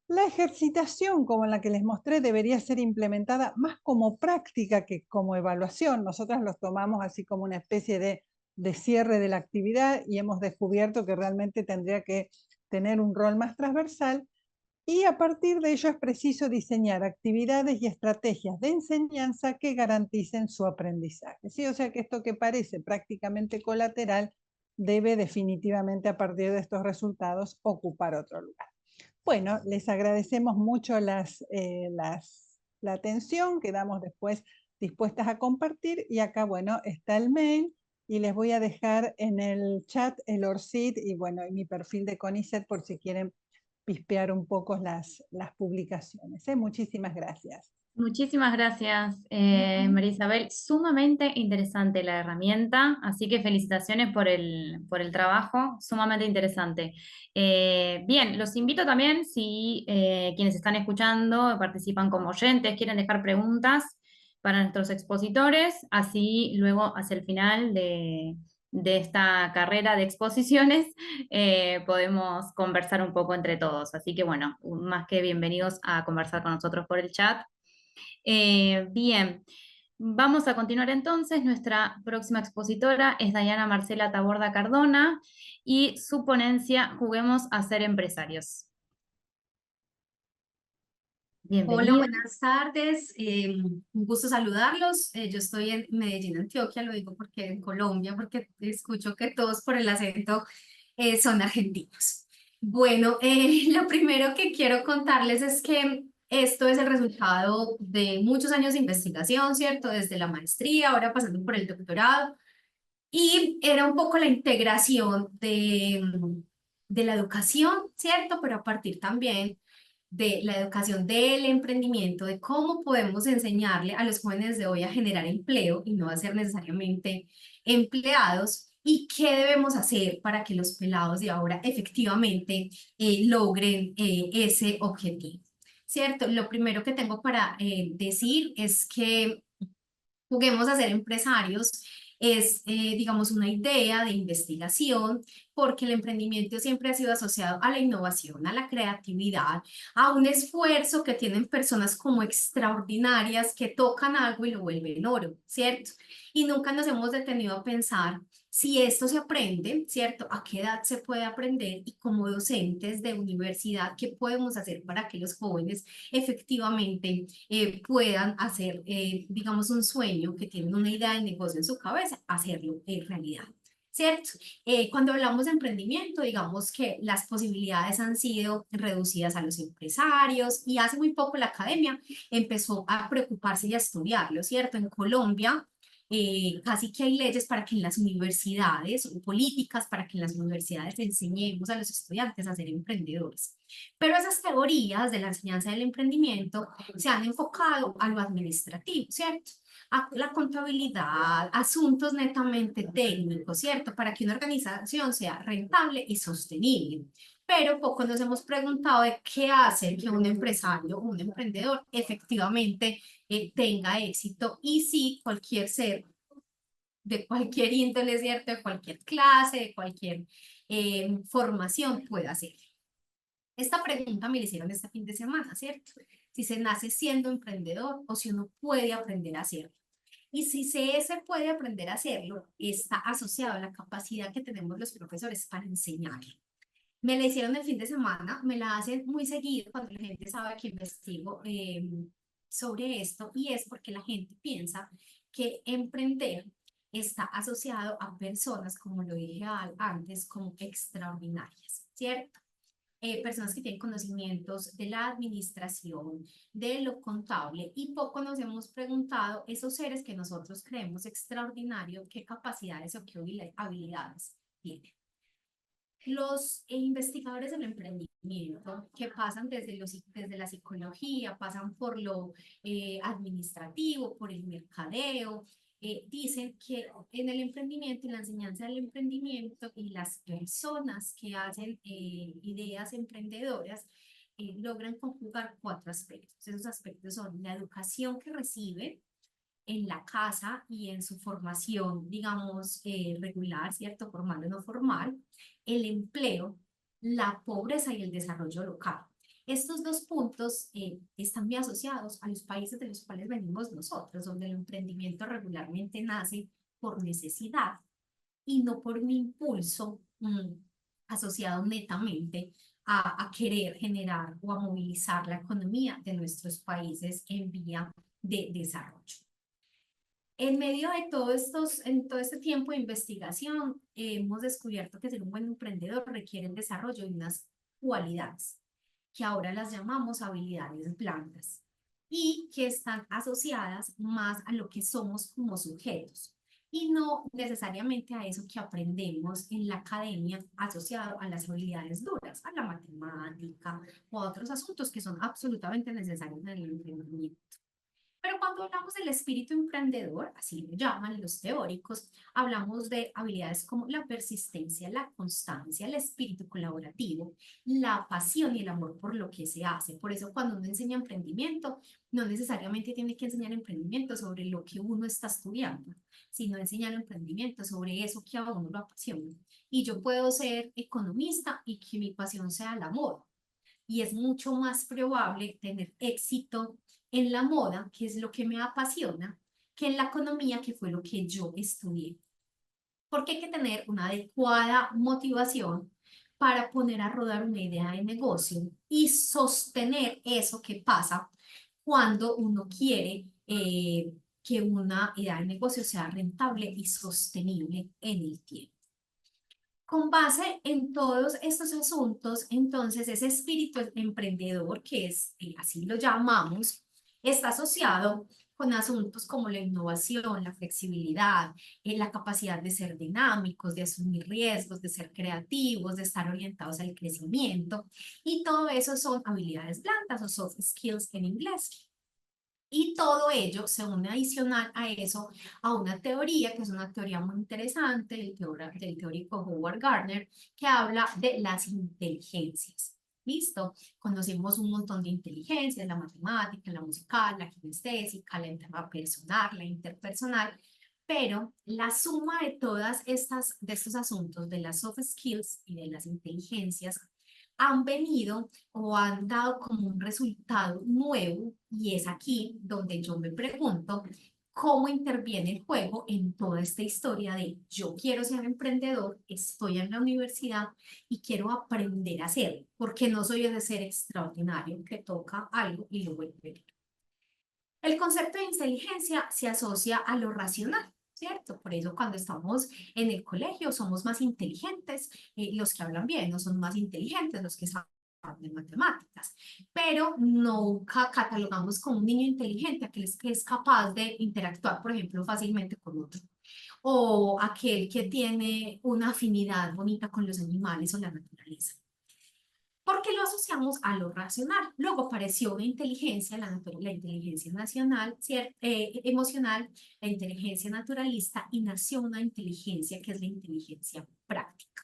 La ejercitación, como la que les mostré, debería ser implementada más como práctica que como evaluación. Nosotras los tomamos así como una especie de cierre de la actividad y hemos descubierto que realmente tendría que tener un rol más transversal, y a partir de ello es preciso diseñar actividades y estrategias de enseñanza que garanticen su aprendizaje. ¿Sí? O sea que esto que parece prácticamente colateral debe definitivamente a partir de estos resultados ocupar otro lugar. Bueno, les agradecemos mucho la atención, quedamos después dispuestas a compartir y acá, bueno, está el mail y les voy a dejar en el chat el ORCID y bueno, y mi perfil de CONICET por si quieren pispear un poco las publicaciones. Muchísimas gracias. Muchísimas gracias, María Isabel. Sumamente interesante la herramienta, así que felicitaciones por el trabajo, sumamente interesante. Bien, los invito también, si quienes están escuchando participan como oyentes, quieren dejar preguntas para nuestros expositores, así luego hacia el final de esta carrera de exposiciones podemos conversar un poco entre todos. Así que bueno, más que bienvenidos a conversar con nosotros por el chat. Bien, vamos a continuar entonces. Nuestra próxima expositora es Dayana Marcela Taborda Cardona y su ponencia Juguemos a ser empresarios. Hola, Bienvenida. buenas tardes. Un gusto saludarlos. Yo estoy en Medellín, Antioquia, lo digo porque en Colombia, porque escucho que todos por el acento son argentinos. Bueno, lo primero que quiero contarles es que esto es el resultado de muchos años de investigación, ¿cierto? Desde la maestría, ahora pasando por el doctorado. Y era un poco la integración de la educación, ¿cierto? Pero a partir también de la educación del emprendimiento, de cómo podemos enseñarle a los jóvenes de hoy a generar empleo y no a ser necesariamente empleados, y qué debemos hacer para que los pelados de ahora efectivamente logren ese objetivo, ¿cierto? Lo primero que tengo para decir es que Juguemos a ser empresarios es, digamos, una idea de investigación, porque el emprendimiento siempre ha sido asociado a la innovación, a la creatividad, a un esfuerzo que tienen personas como extraordinarias que tocan algo y lo vuelven oro, ¿cierto? Y nunca nos hemos detenido a pensar si esto se aprende, ¿cierto? ¿A qué edad se puede aprender? Y como docentes de universidad, ¿qué podemos hacer para que los jóvenes efectivamente puedan hacer, digamos, un sueño, que tienen una idea de negocio en su cabeza, hacerlo realidad? ¿Cierto? Cuando hablamos de emprendimiento, digamos que las posibilidades han sido reducidas a los empresarios, y hace muy poco la academia empezó a preocuparse y a estudiarlo, ¿cierto? En Colombia casi que hay leyes para que en las universidades, o políticas para que en las universidades enseñemos a los estudiantes a ser emprendedores. Pero esas teorías de la enseñanza del emprendimiento se han enfocado a lo administrativo, ¿cierto? A la contabilidad, asuntos netamente técnicos, ¿cierto? Para que una organización sea rentable y sostenible. Pero poco nos hemos preguntado de qué hace que un empresario o un emprendedor efectivamente tenga éxito, y si cualquier ser de cualquier índole, ¿cierto? De cualquier clase, de cualquier formación puede hacer. Esta pregunta me la hicieron este fin de semana, ¿cierto? Si se nace siendo emprendedor o si uno puede aprender a hacerlo. Y si se puede aprender a hacerlo, está asociado a la capacidad que tenemos los profesores para enseñarlo. Me la hicieron el fin de semana, me la hacen muy seguido cuando la gente sabe que investigo sobre esto, y es porque la gente piensa que emprender está asociado a personas, como lo dije antes, como extraordinarias, ¿cierto? Personas que tienen conocimientos de la administración, de lo contable, y poco nos hemos preguntado, esos seres que nosotros creemos extraordinarios, qué capacidades o qué habilidades tienen. Los investigadores del emprendimiento, que pasan desde la psicología, pasan por lo administrativo, por el mercadeo, dicen que en el emprendimiento, en la enseñanza del emprendimiento, y las personas que hacen ideas emprendedoras logran conjugar 4 aspectos. Esos aspectos son la educación que reciben en la casa y en su formación, digamos, regular, ¿cierto? Formal o no formal, el empleo, la pobreza y el desarrollo local. Estos 2 puntos están muy asociados a los países de los cuales venimos nosotros, donde el emprendimiento regularmente nace por necesidad y no por un impulso asociado netamente a querer generar o a movilizar la economía de nuestros países en vía de desarrollo. En medio de en todo este tiempo de investigación, hemos descubierto que ser un buen emprendedor requiere el desarrollo de unas cualidades, que ahora las llamamos habilidades blandas, y que están asociadas más a lo que somos como sujetos, y no necesariamente a eso que aprendemos en la academia asociado a las habilidades duras, a la matemática o a otros asuntos que son absolutamente necesarios en el emprendimiento. Pero cuando hablamos del espíritu emprendedor, así lo llaman los teóricos, hablamos de habilidades como la persistencia, la constancia, el espíritu colaborativo, la pasión y el amor por lo que se hace. Por eso cuando uno enseña emprendimiento, no necesariamente tiene que enseñar emprendimiento sobre lo que uno está estudiando, sino enseñar emprendimiento sobre eso que a uno lo apasiona. Y yo puedo ser economista y que mi pasión sea el amor, y es mucho más probable tener éxito en la moda, que es lo que me apasiona, que en la economía, que fue lo que yo estudié. Porque hay que tener una adecuada motivación para poner a rodar una idea de negocio y sostener eso que pasa cuando uno quiere que una idea de negocio sea rentable y sostenible en el tiempo. Con base en todos estos asuntos, entonces ese espíritu emprendedor, que es, así lo llamamos, está asociado con asuntos como la innovación, la flexibilidad, la capacidad de ser dinámicos, de asumir riesgos, de ser creativos, de estar orientados al crecimiento. Y todo eso son habilidades blandas o soft skills en inglés. Y todo ello se une adicional a eso, a una teoría, que es una teoría muy interesante, del teórico Howard Gardner, que habla de las inteligencias. ¿Listo? Conocemos un montón de inteligencias, la matemática, la musical, la kinestésica, la interpersonal, la interpersonal, pero la suma de todas de estos asuntos, de las soft skills y de las inteligencias, han venido o han dado como un resultado nuevo, y es aquí donde yo me pregunto cómo interviene el juego en toda esta historia de yo quiero ser emprendedor, estoy en la universidad y quiero aprender a hacerlo, porque no soy ese ser extraordinario que toca algo y lo vuelve a ver. El concepto de inteligencia se asocia a lo racional, ¿cierto? Por eso cuando estamos en el colegio somos más inteligentes, los que hablan bien, no son más inteligentes los que saben de matemáticas, pero nunca catalogamos como un niño inteligente aquel que es capaz de interactuar, por ejemplo, fácilmente con otro, o aquel que tiene una afinidad bonita con los animales o la naturaleza. Porque lo asociamos a lo racional. Luego apareció una inteligencia, la inteligencia nacional, emocional, la inteligencia naturalista, y nació una inteligencia que es la inteligencia práctica.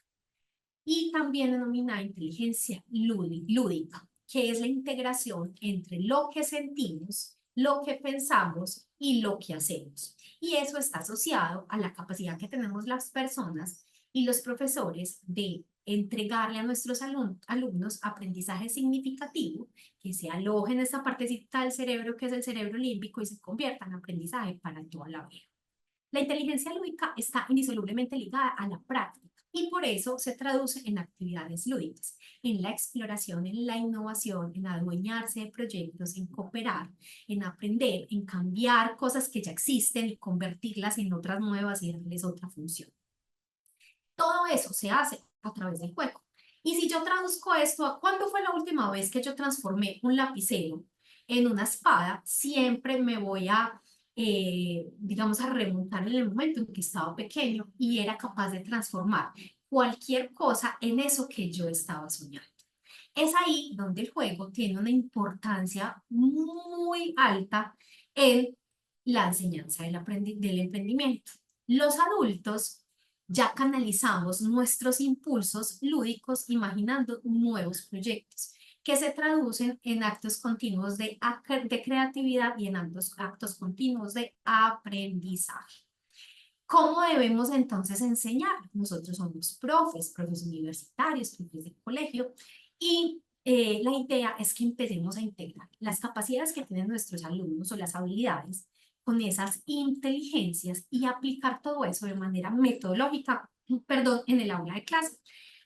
Y también denominada inteligencia lúdica, que es la integración entre lo que sentimos, lo que pensamos y lo que hacemos. Y eso está asociado a la capacidad que tenemos las personas y los profesores de entregarle a nuestros alumnos aprendizaje significativo que se aloje en esta partecita del cerebro que es el cerebro límbico y se convierta en aprendizaje para toda la vida. La inteligencia lúdica está indisolublemente ligada a la práctica y por eso se traduce en actividades lúdicas, en la exploración, en la innovación, en adueñarse de proyectos, en cooperar, en aprender, en cambiar cosas que ya existen y convertirlas en otras nuevas y darles otra función. Todo eso se hace a través del juego. Y si yo traduzco esto a ¿cuándo fue la última vez que yo transformé un lapicero en una espada? Siempre me voy a, digamos, a remontar en el momento en que estaba pequeño y era capaz de transformar cualquier cosa en eso que yo estaba soñando. Es ahí donde el juego tiene una importancia muy alta en la enseñanza del emprendimiento. Los adultos ya canalizamos nuestros impulsos lúdicos imaginando nuevos proyectos que se traducen en actos continuos de creatividad y en actos continuos de aprendizaje. ¿Cómo debemos entonces enseñar? Nosotros somos profes universitarios, profes de colegio, y la idea es que empecemos a integrar las capacidades que tienen nuestros alumnos o las habilidades con esas inteligencias y aplicar todo eso de manera metodológica, en el aula de clase,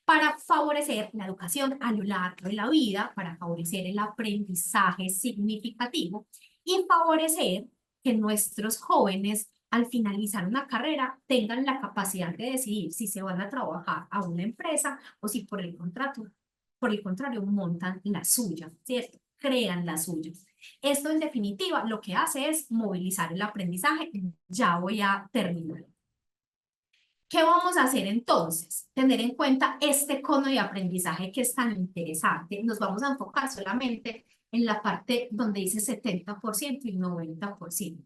para favorecer la educación a lo largo de la vida, para favorecer el aprendizaje significativo y favorecer que nuestros jóvenes al finalizar una carrera tengan la capacidad de decidir si se van a trabajar a una empresa o si por el contrario montan la suya, ¿cierto? Crean la suya. Esto en definitiva lo que hace es movilizar el aprendizaje. Ya voy a terminar. ¿Qué vamos a hacer entonces? Tener en cuenta este cono de aprendizaje que es tan interesante. Nos vamos a enfocar solamente en la parte donde dice 70% y 90%.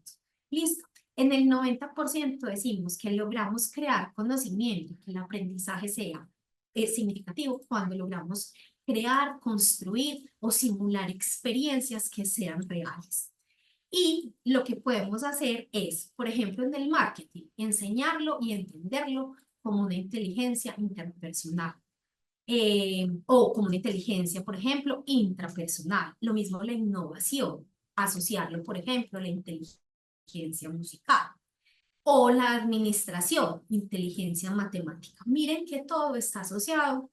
¿Listo? En el 90% decimos que logramos crear conocimiento, que el aprendizaje sea significativo cuando logramos crear, construir o simular experiencias que sean reales. Y lo que podemos hacer es, por ejemplo, en el marketing, enseñarlo y entenderlo como una inteligencia interpersonal. O como una inteligencia, por ejemplo, intrapersonal. Lo mismo la innovación. asociarlo, por ejemplo, a la inteligencia musical o la administración, inteligencia matemática. Miren que todo está asociado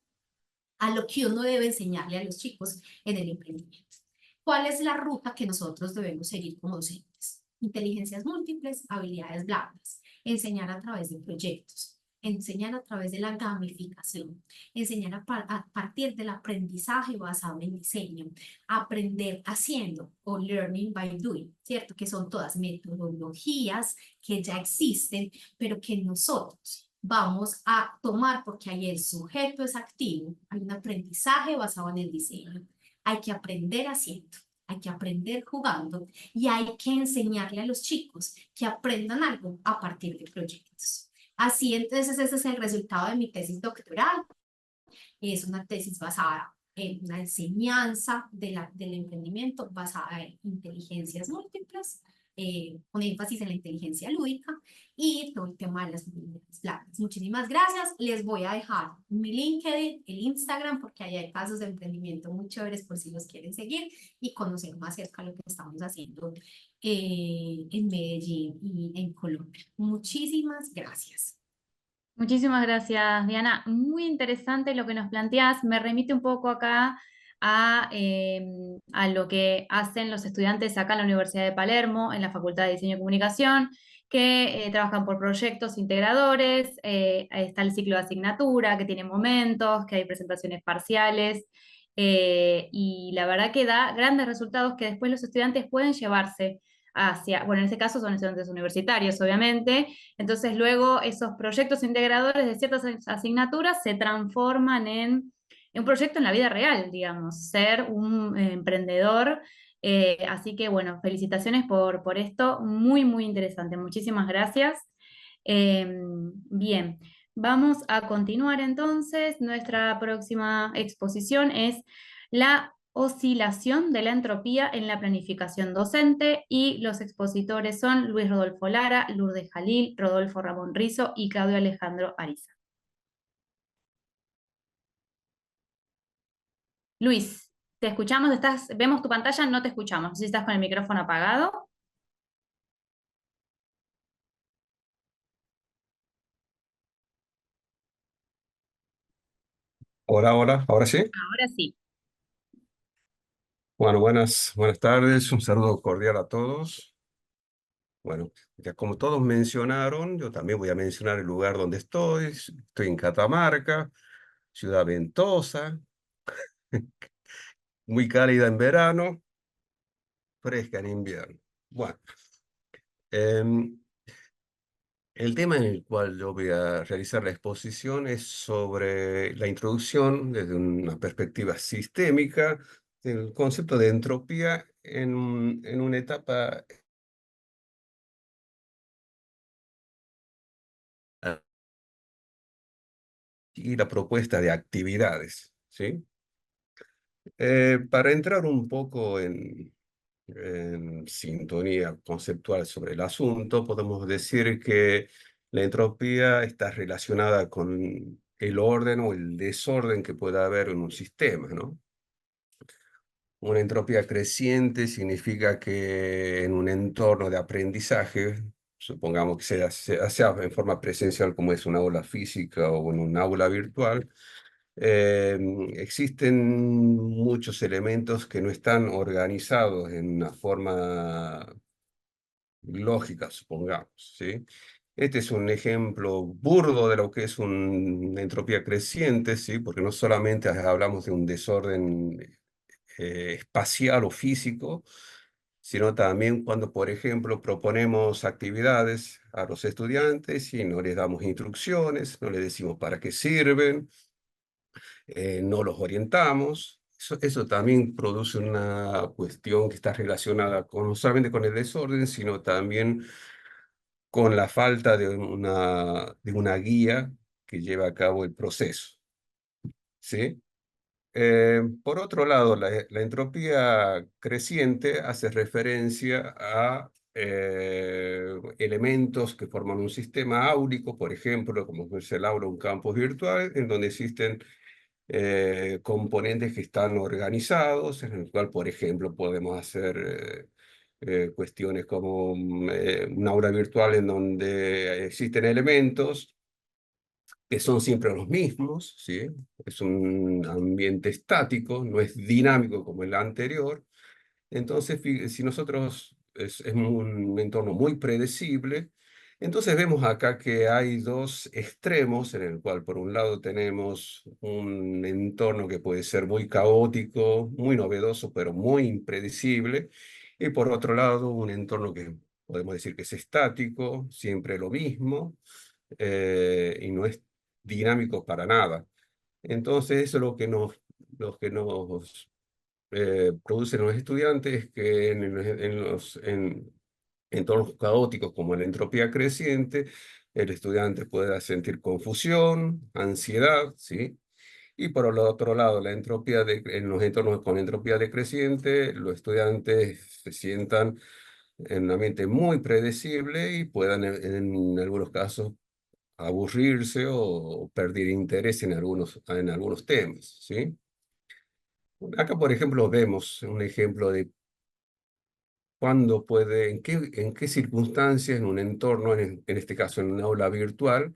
a lo que uno debe enseñarle a los chicos en el emprendimiento. ¿Cuál es la ruta que nosotros debemos seguir como docentes? Inteligencias múltiples, habilidades blandas, enseñar a través de proyectos, enseñar a través de la gamificación, enseñar a partir del aprendizaje basado en diseño, aprender haciendo o learning by doing, ¿cierto? Que son todas metodologías que ya existen, pero que nosotros vamos a tomar porque ahí el sujeto es activo, hay un aprendizaje basado en el diseño, hay que aprender haciendo, hay que aprender jugando y hay que enseñarle a los chicos que aprendan algo a partir de proyectos. Así entonces ese es el resultado de mi tesis doctoral. Es una tesis basada en una enseñanza del emprendimiento basada en inteligencias múltiples, con énfasis en la inteligencia lúdica y todo el tema de las habilidades blandas. Muchísimas gracias. Les voy a dejar mi LinkedIn, el Instagram, porque ahí hay casos de emprendimiento muy chéveres por si los quieren seguir y conocer más acerca de lo que estamos haciendo en Medellín y en Colombia. Muchísimas gracias. Muchísimas gracias, Diana. Muy interesante lo que nos planteás. Me remite un poco acá a lo que hacen los estudiantes acá en la Universidad de Palermo, en la Facultad de Diseño y Comunicación, que trabajan por proyectos integradores. Está el ciclo de asignatura, que tiene momentos, que hay presentaciones parciales. Y la verdad que da grandes resultados que después los estudiantes pueden llevarse hacia, bueno, en este caso son estudiantes universitarios, obviamente. Entonces luego esos proyectos integradores de ciertas asignaturas se transforman en un proyecto en la vida real, digamos, ser un emprendedor. Así que bueno, felicitaciones por esto, muy, muy interesante. Muchísimas gracias. Bien, vamos a continuar entonces. Nuestra próxima exposición es la oscilación de la entropía en la planificación docente y los expositores son Luis Rodolfo Lara, Lourdes Jalil, Rodolfo Ramón Rizo y Claudio Alejandro Ariza. Luis, te escuchamos, vemos tu pantalla, no te escuchamos. No sé si estás con el micrófono apagado. Hola, hola, ahora sí. Ahora sí. Bueno, buenas tardes, un saludo cordial a todos. Bueno, ya como todos mencionaron, yo también voy a mencionar el lugar donde estoy. Estoy en Catamarca, ciudad ventosa, muy cálida en verano, fresca en invierno. Bueno, em, el tema en el cual yo voy a realizar la exposición es sobre la introducción desde una perspectiva sistémica del concepto de entropía en una etapa y la propuesta de actividades, ¿sí? Para entrar un poco en sintonía conceptual sobre el asunto, podemos decir que la entropía está relacionada con el orden o el desorden que pueda haber en un sistema, ¿no? Una entropía creciente significa que en un entorno de aprendizaje, supongamos que sea en forma presencial como es una aula física o en un aula virtual, existen muchos elementos que no están organizados en una forma lógica, supongamos, ¿sí? Este es un ejemplo burdo de lo que es una entropía creciente, ¿sí? Porque no solamente hablamos de un desorden espacial o físico, sino también cuando, por ejemplo, proponemos actividades a los estudiantes y no les damos instrucciones, no les decimos para qué sirven, no los orientamos. Eso también produce una cuestión que está relacionada no solamente con el desorden, sino también con la falta de una guía que lleva a cabo el proceso, ¿sí? Por otro lado, la entropía creciente hace referencia a elementos que forman un sistema áulico, por ejemplo, como es el aula, un campus virtual, en donde existen componentes que están organizados, en el cual, por ejemplo, podemos hacer cuestiones como un aula virtual en donde existen elementos que son siempre los mismos, ¿sí? Es un ambiente estático, no es dinámico como el anterior. Entonces, si nosotros es un entorno muy predecible, entonces vemos acá que hay dos extremos en el cual por un lado tenemos un entorno que puede ser muy caótico, muy novedoso, pero muy impredecible, y por otro lado un entorno que podemos decir que es estático, siempre lo mismo, y no es dinámico para nada. Entonces, eso es lo que nos producen los estudiantes, que en los entornos caóticos como la entropía creciente, el estudiante pueda sentir confusión, ansiedad, ¿sí? Y por el otro lado, en los entornos con entropía decreciente, los estudiantes se sientan en un ambiente muy predecible y puedan en algunos casos aburrirse o perder interés en algunos temas, ¿sí? Acá, por ejemplo, vemos un ejemplo de en qué circunstancias, en un entorno, en este caso en un aula virtual,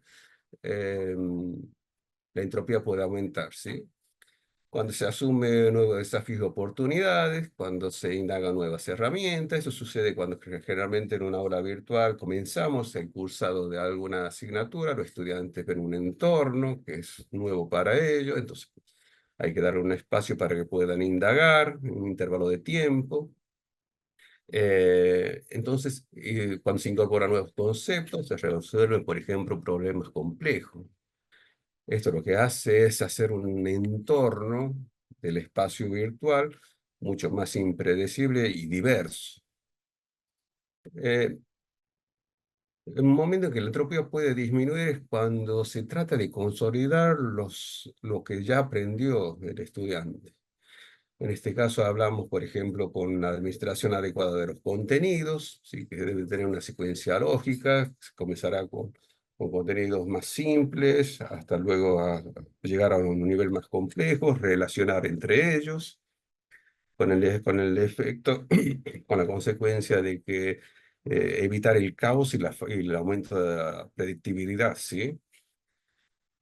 la entropía puede aumentar, ¿sí? Cuando se asume nuevos desafíos y oportunidades, cuando se indagan nuevas herramientas. Eso sucede cuando generalmente en una aula virtual comenzamos el cursado de alguna asignatura, los estudiantes ven un entorno que es nuevo para ellos, entonces hay que darle un espacio para que puedan indagar, en un intervalo de tiempo. Entonces, cuando se incorporan nuevos conceptos, se resuelven, por ejemplo, problemas complejos. Esto lo que hace es hacer un entorno del espacio virtual mucho más impredecible y diverso. El momento en que la entropía puede disminuir es cuando se trata de consolidar lo que ya aprendió el estudiante. En este caso hablamos, por ejemplo, con la administración adecuada de los contenidos, ¿sí? Que debe tener una secuencia lógica. Se comenzará con contenidos más simples, hasta luego a llegar a un nivel más complejo, relacionar entre ellos, con el efecto, con la consecuencia de que evitar el caos y el aumento de la predictibilidad, ¿sí?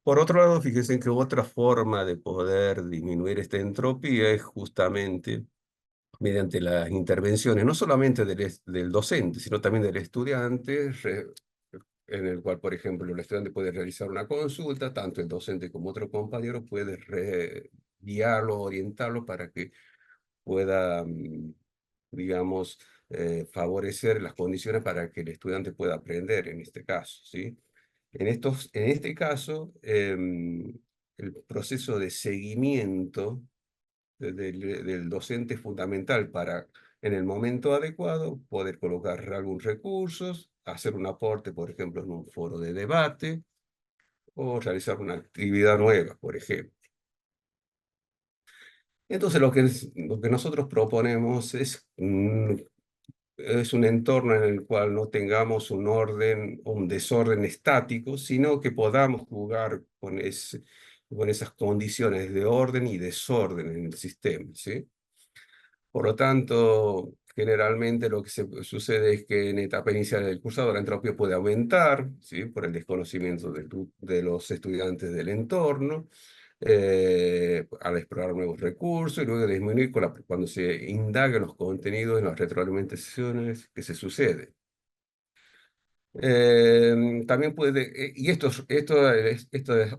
Por otro lado, fíjense que otra forma de poder disminuir esta entropía es justamente mediante las intervenciones, no solamente del docente, sino también del estudiante, en el cual, por ejemplo, el estudiante puede realizar una consulta, tanto el docente como otro compañero puede guiarlo, orientarlo para que pueda, digamos, favorecer las condiciones para que el estudiante pueda aprender en este caso, ¿sí? En este caso, el proceso de seguimiento del docente es fundamental para, en el momento adecuado, poder colocar algunos recursos, hacer un aporte, por ejemplo, en un foro de debate, o realizar una actividad nueva, por ejemplo. Entonces, lo que nosotros proponemos es un entorno en el cual no tengamos un orden o un desorden estático, sino que podamos jugar con esas condiciones de orden y desorden en el sistema, ¿sí? Por lo tanto, generalmente lo que sucede es que en etapa inicial del cursado la entropía puede aumentar, ¿sí? Por el desconocimiento de los estudiantes del entorno, al explorar nuevos recursos, y luego disminuir cuando se indaga los contenidos en las retroalimentaciones que se suceden. También y esta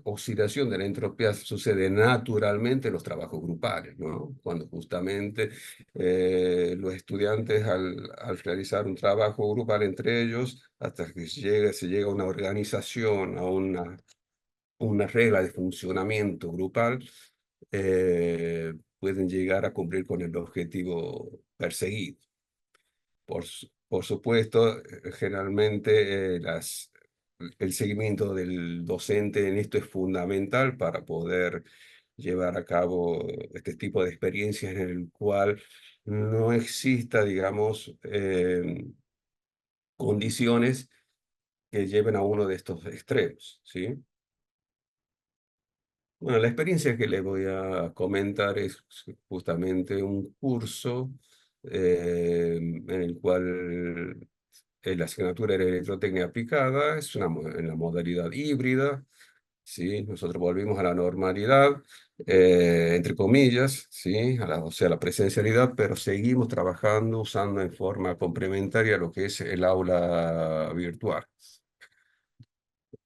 oscilación de la entropía sucede naturalmente en los trabajos grupales, ¿no? Cuando justamente los estudiantes al realizar un trabajo grupal entre ellos, hasta que se llega a una organización, a una regla de funcionamiento grupal, pueden llegar a cumplir con el objetivo perseguido. Por supuesto, generalmente el seguimiento del docente en esto es fundamental para poder llevar a cabo este tipo de experiencias en el cual no exista, digamos, condiciones que lleven a uno de estos extremos, ¿sí? Bueno, la experiencia que les voy a comentar es justamente un curso en el cual la asignatura era electrotecnia aplicada, es en la modalidad híbrida, ¿sí? Nosotros volvimos a la normalidad, entre comillas, ¿sí? O sea, la presencialidad, pero seguimos trabajando, usando en forma complementaria lo que es el aula virtual.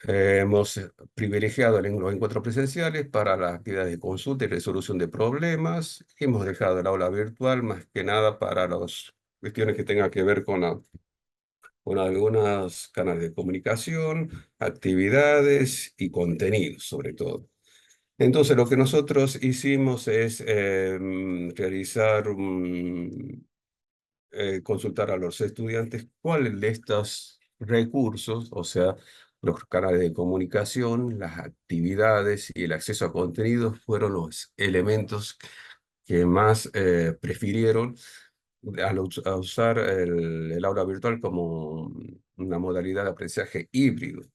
Hemos privilegiado los encuentros presenciales para las actividades de consulta y resolución de problemas. Hemos dejado el aula virtual más que nada para las cuestiones que tengan que ver con algunos canales de comunicación, actividades y contenidos, sobre todo. Entonces, lo que nosotros hicimos es realizar consultar a los estudiantes cuáles de estos recursos, o sea, los canales de comunicación, las actividades y el acceso a contenidos fueron los elementos que más prefirieron a usar el aula virtual como una modalidad de aprendizaje híbrido.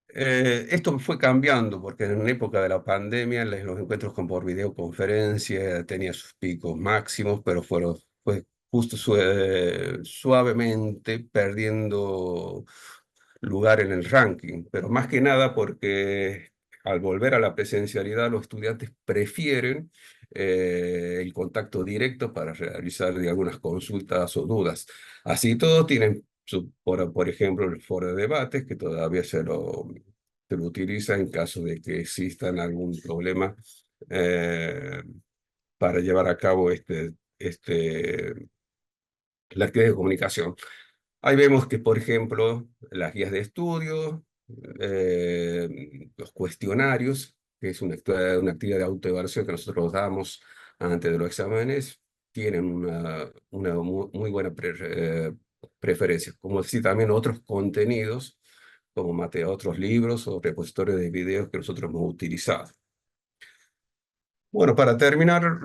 Esto fue cambiando porque en la época de la pandemia los encuentros por videoconferencia tenían sus picos máximos, pero fue justo suavemente perdiendo lugar en el ranking, pero más que nada porque al volver a la presencialidad los estudiantes prefieren el contacto directo para realizar algunas consultas o dudas. Así todos tienen, por ejemplo, el foro de debates que todavía se lo utiliza en caso de que existan algún problema eh, para llevar a cabo la actividad de comunicación. Ahí vemos que, por ejemplo, las guías de estudio, los cuestionarios, que es una actividad de autoevaluación que nosotros damos antes de los exámenes, tienen una muy buena preferencia. Como decir, también otros contenidos, como otros libros o repositorios de videos que nosotros hemos utilizado. Bueno, para terminar,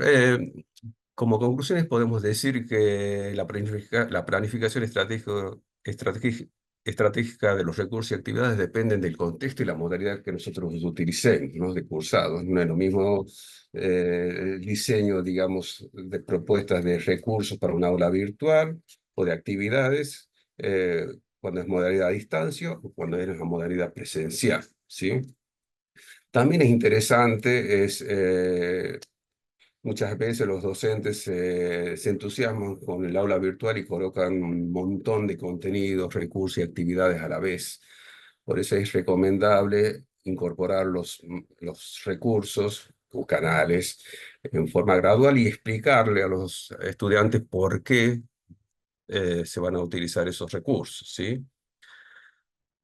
como conclusiones podemos decir que la planificación estratégica de los recursos y actividades dependen del contexto y la modalidad que nosotros utilicemos, ¿no? De cursados. No es lo mismo el diseño, digamos, de propuestas de recursos para un aula virtual o de actividades cuando es modalidad a distancia o cuando es una modalidad presencial, ¿sí? También es interesante, muchas veces los docentes se entusiasman con el aula virtual y colocan un montón de contenidos, recursos y actividades a la vez. Por eso es recomendable incorporar los recursos o canales en forma gradual y explicarle a los estudiantes por qué se van a utilizar esos recursos, ¿sí?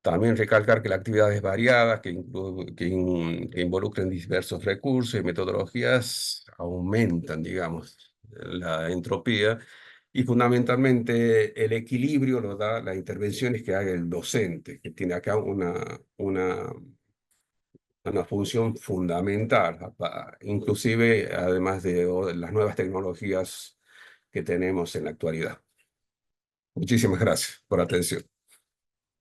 También recalcar que la actividad es variada, que involucran diversos recursos y metodologías, aumentan, digamos, la entropía y fundamentalmente el equilibrio lo da las intervenciones que haga el docente, que tiene acá una función fundamental, inclusive además de las nuevas tecnologías que tenemos en la actualidad. Muchísimas gracias por la atención.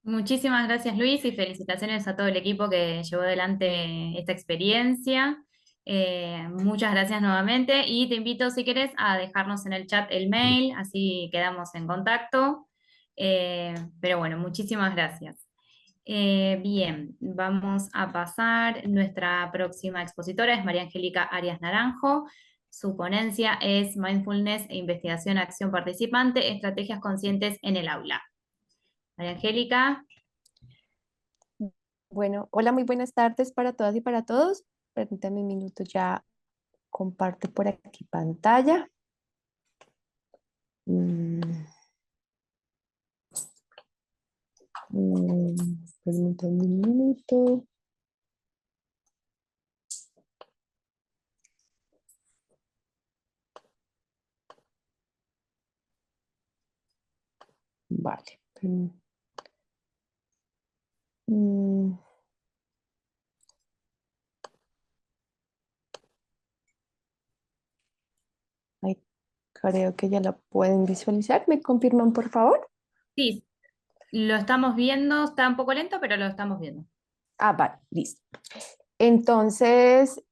Muchísimas gracias, Luis, y felicitaciones a todo el equipo que llevó adelante esta experiencia. Muchas gracias nuevamente y te invito, si quieres, a dejarnos en el chat el mail, así quedamos en contacto. Pero bueno, muchísimas gracias. Bien, vamos a pasar. Nuestra próxima expositora es María Angélica Arias Naranjo. Su ponencia es Mindfulness e Investigación Acción Participante, Estrategias Conscientes en el Aula. María Angélica. Bueno, hola, muy buenas tardes para todas y para todos. Permítanme un minuto, ya comparto por aquí pantalla. Permítanme un minuto. Vale. Ahí creo que ya la pueden visualizar. ¿Me confirman, por favor? Sí, lo estamos viendo, está un poco lento, pero lo estamos viendo. Ah, vale, listo. Entonces,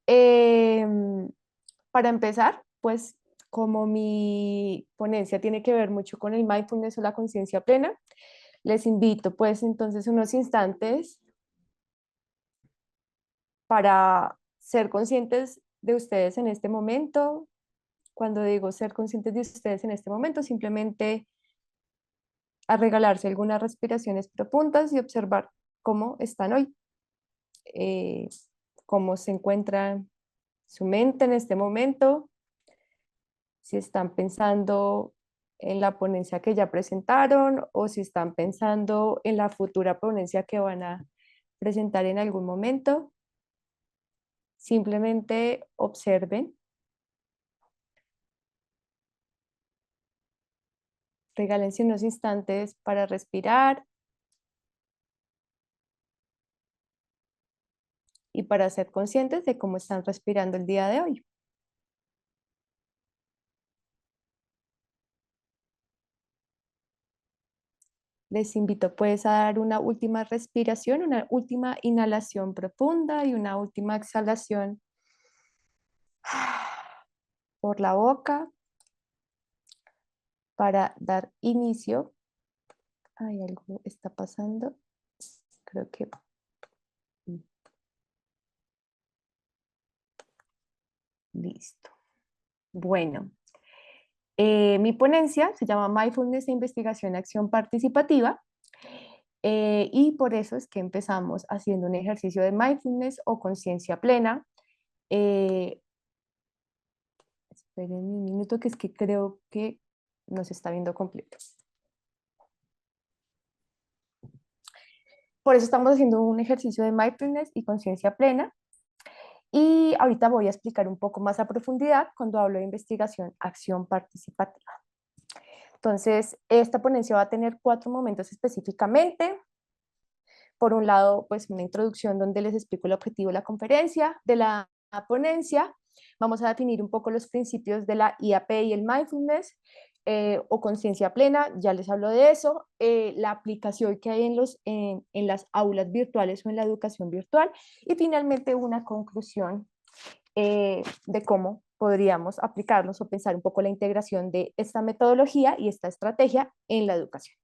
para empezar, pues como mi ponencia tiene que ver mucho con el mindfulness o la conciencia plena, les invito pues entonces unos instantes para ser conscientes de ustedes en este momento. Cuando digo ser conscientes de ustedes en este momento, simplemente a regalarse algunas respiraciones profundas y observar cómo están hoy, cómo se encuentra su mente en este momento, si están pensando en la ponencia que ya presentaron o si están pensando en la futura ponencia que van a presentar en algún momento. Simplemente observen. Regálense unos instantes para respirar y para ser conscientes de cómo están respirando el día de hoy. Les invito pues a dar una última respiración, una última inhalación profunda y una última exhalación por la boca para dar inicio. Ay, algo está pasando. Creo que... Listo. Bueno, mi ponencia se llama Mindfulness e Investigación Acción Participativa y por eso es que empezamos haciendo un ejercicio de mindfulness o conciencia plena. Esperen un minuto que es que creo que no se está viendo completo. Por eso estamos haciendo un ejercicio de mindfulness y conciencia plena. Y ahorita voy a explicar un poco más a profundidad cuando hablo de investigación, acción participativa. Entonces, esta ponencia va a tener 4 momentos específicamente. Por un lado, pues una introducción donde les explico el objetivo de la conferencia, de la ponencia. Vamos a definir un poco los principios de la IAP y el mindfulness o conciencia plena, ya les hablo de eso, la aplicación que hay en las aulas virtuales o en la educación virtual y finalmente una conclusión de cómo podríamos aplicarlos o pensar un poco la integración de esta metodología y esta estrategia en la educación.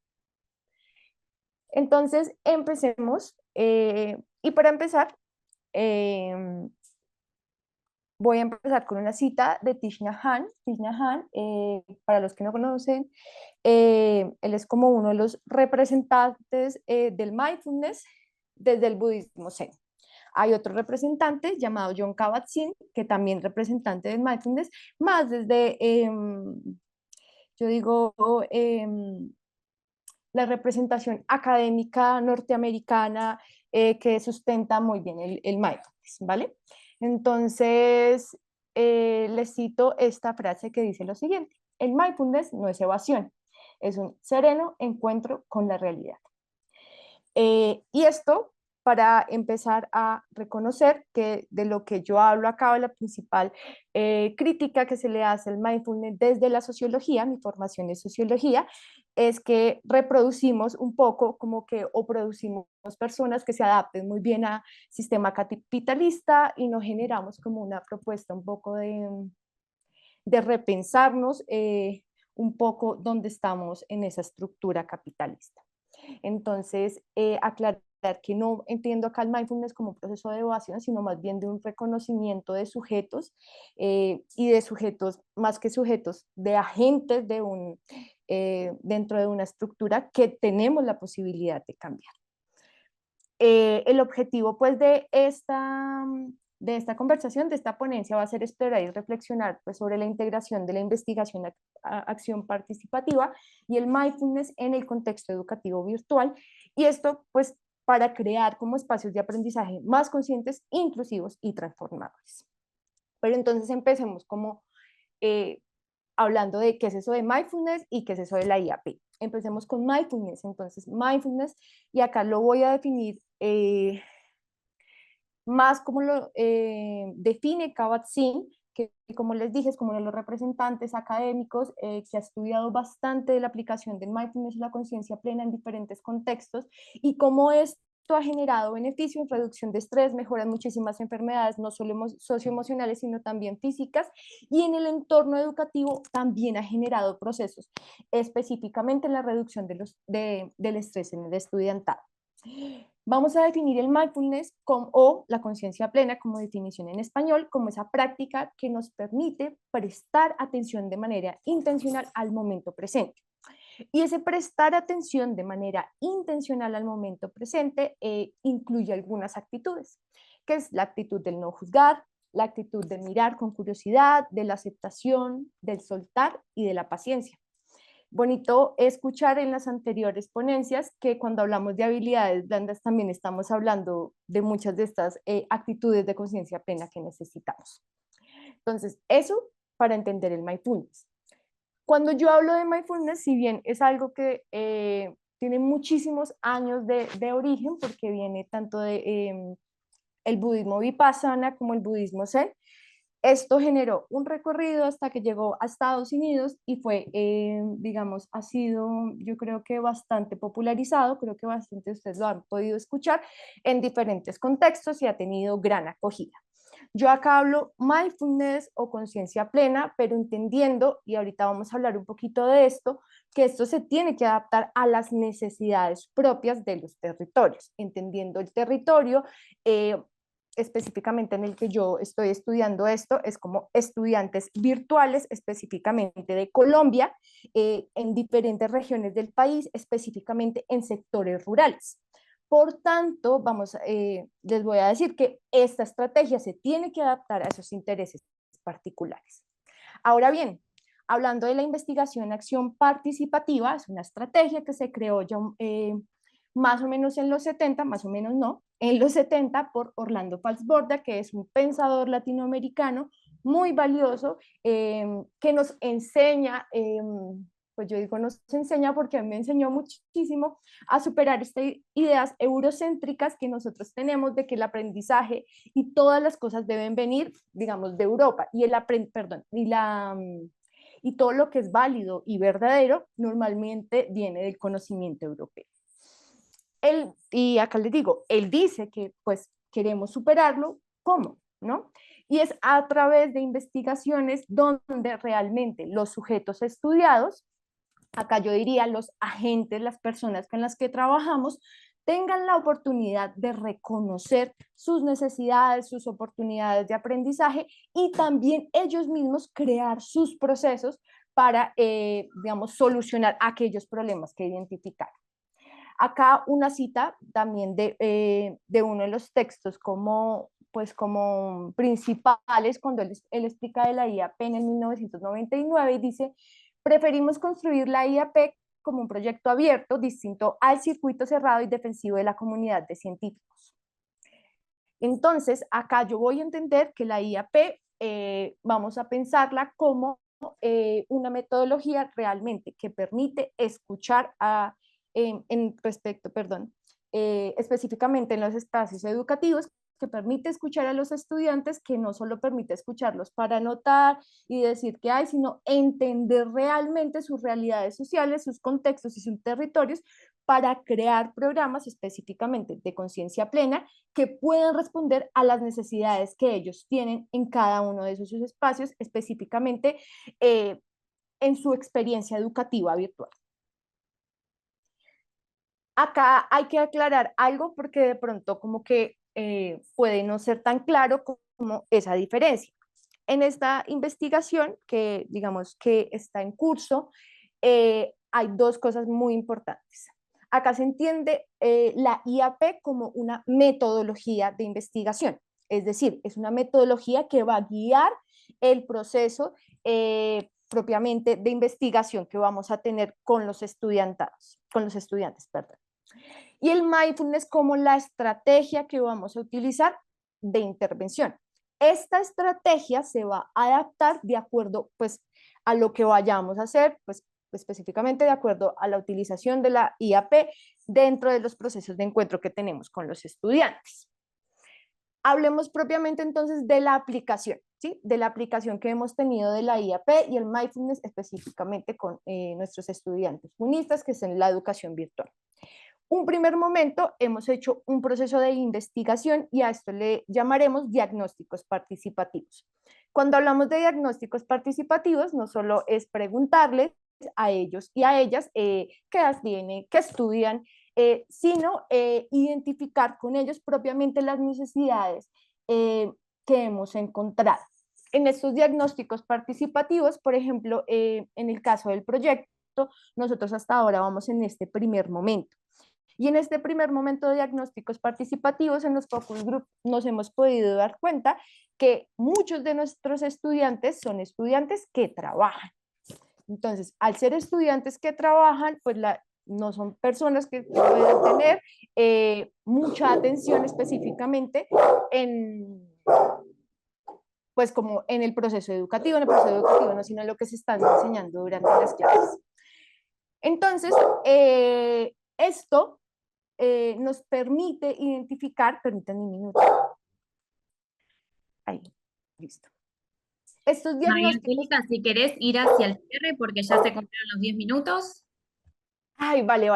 Entonces, empecemos. Y para empezar, voy a empezar con una cita de Thich Nhat Hanh. Thich Nhat Hanh, para los que no conocen, él es como uno de los representantes del mindfulness desde el budismo zen. Hay otro representante llamado Jon Kabat-Zinn, que también es representante del mindfulness, más desde, yo digo, la representación académica norteamericana que sustenta muy bien el mindfulness, ¿vale? Entonces, les cito esta frase que dice lo siguiente: el mindfulness no es evasión, es un sereno encuentro con la realidad. Y esto para empezar a reconocer que de lo que yo hablo acá, la principal crítica que se le hace al mindfulness desde la sociología, mi formación es sociología, es que reproducimos un poco como que o producimos personas que se adapten muy bien al sistema capitalista y no generamos como una propuesta un poco de repensarnos un poco dónde estamos en esa estructura capitalista. Entonces, aclarar que no entiendo acá el mindfulness como un proceso de evasión, sino más bien de un reconocimiento de sujetos y de sujetos, más que sujetos, de agentes dentro de una estructura que tenemos la posibilidad de cambiar. El objetivo pues de esta conversación, de esta ponencia, va a ser explorar y reflexionar pues, sobre la integración de la investigación a acción participativa y el mindfulness en el contexto educativo virtual, y esto pues para crear como espacios de aprendizaje más conscientes, inclusivos y transformadores. Pero entonces empecemos como hablando de qué es eso de mindfulness y qué es eso de la IAP. Empecemos con mindfulness. Entonces, mindfulness, y acá lo voy a definir más como lo define Kabat-Zinn, que como les dije es como uno de los representantes académicos que ha estudiado bastante de la aplicación del mindfulness y la conciencia plena en diferentes contextos y cómo esto esto ha generado beneficios, reducción de estrés, mejora en muchísimas enfermedades, no solo socioemocionales, sino también físicas, y en el entorno educativo también ha generado procesos, específicamente en la reducción del estrés en el estudiantado. Vamos a definir el mindfulness o la conciencia plena como definición en español, como esa práctica que nos permite prestar atención de manera intencional al momento presente. Y ese prestar atención de manera intencional al momento presente incluye algunas actitudes, que es la actitud del no juzgar, la actitud de mirar con curiosidad, de la aceptación, del soltar y de la paciencia. Bonito escuchar en las anteriores ponencias que cuando hablamos de habilidades blandas también estamos hablando de muchas de estas actitudes de conciencia plena que necesitamos. Entonces, eso para entender el mindfulness. Cuando yo hablo de mindfulness, si bien es algo que tiene muchísimos años de origen, porque viene tanto de el budismo vipassana como el budismo zen, esto generó un recorrido hasta que llegó a Estados Unidos y fue, digamos, ha sido, yo creo que bastante popularizado, creo que bastante ustedes lo han podido escuchar en diferentes contextos y ha tenido gran acogida. Yo acá hablo mindfulness o conciencia plena, pero entendiendo, y ahorita vamos a hablar un poquito de esto, que esto se tiene que adaptar a las necesidades propias de los territorios, entendiendo el territorio, específicamente en el que yo estoy estudiando esto, es como estudiantes virtuales, específicamente de Colombia, en diferentes regiones del país, específicamente en sectores rurales. Por tanto, les voy a decir que esta estrategia se tiene que adaptar a esos intereses particulares. Ahora bien, hablando de la investigación acción participativa, es una estrategia que se creó ya más o menos en los 70, más o menos no, en los 70 por Orlando Falsborda, que es un pensador latinoamericano muy valioso, que nos enseña, pues yo digo nos enseña porque a mí me enseñó muchísimo a superar estas ideas eurocéntricas que nosotros tenemos de que el aprendizaje y todas las cosas deben venir, digamos, de Europa, y todo lo que es válido y verdadero normalmente viene del conocimiento europeo. Y acá les digo, él dice que pues queremos superarlo, ¿cómo? ¿No? Y es a través de investigaciones donde realmente los sujetos estudiados, acá yo diría los agentes, las personas con las que trabajamos, tengan la oportunidad de reconocer sus necesidades, sus oportunidades de aprendizaje y también ellos mismos crear sus procesos para, digamos, solucionar aquellos problemas que identificaron. Acá una cita también de uno de los textos como principales cuando él explica de la IAP en el 1999 y dice, preferimos construir la IAP como un proyecto abierto, distinto al circuito cerrado y defensivo de la comunidad de científicos. Entonces, acá yo voy a entender que la IAP vamos a pensarla como una metodología realmente que permite escuchar específicamente en los espacios educativos, que permite escuchar a los estudiantes, que no solo permite escucharlos para anotar y decir qué hay, sino entender realmente sus realidades sociales, sus contextos y sus territorios para crear programas específicamente de conciencia plena que puedan responder a las necesidades que ellos tienen en cada uno de esos espacios, específicamente en su experiencia educativa virtual. Acá hay que aclarar algo porque de pronto como que puede no ser tan claro como esa diferencia. En esta investigación que digamos que está en curso, hay dos cosas muy importantes. Acá se entiende la IAP como una metodología de investigación, es decir, es una metodología que va a guiar el proceso propiamente de investigación que vamos a tener con los estudiantes. Y el mindfulness como la estrategia que vamos a utilizar de intervención. Esta estrategia se va a adaptar de acuerdo pues, a lo que vayamos a hacer, pues, específicamente de acuerdo a la utilización de la IAP dentro de los procesos de encuentro que tenemos con los estudiantes. Hablemos propiamente entonces de la aplicación, ¿sí? De la aplicación que hemos tenido de la IAP y el mindfulness específicamente con nuestros estudiantes bunistas, que es en la educación virtual. un primer momento hemos hecho un proceso de investigación y a esto le llamaremos diagnósticos participativos. Cuando hablamos de diagnósticos participativos, no solo es preguntarles a ellos y a ellas qué edad tienen, qué estudian, sino identificar con ellos propiamente las necesidades que hemos encontrado. En estos diagnósticos participativos, por ejemplo, en el caso del proyecto, nosotros hasta ahora vamos en este primer momento. Y en este primer momento de diagnósticos participativos, en los focus group nos hemos podido dar cuenta que muchos de nuestros estudiantes son estudiantes que trabajan. Entonces, al ser estudiantes que trabajan, pues no son personas que puedan tener mucha atención específicamente pues como en el proceso educativo, no, sino en lo que se están enseñando durante las clases. Entonces, esto nos permite identificar, permítanme un minuto. Ahí, listo. Estos María diagnósticos... Angélica, si querés ir hacia el cierre porque ya se cumplieron los 10 minutos. Ay, vale.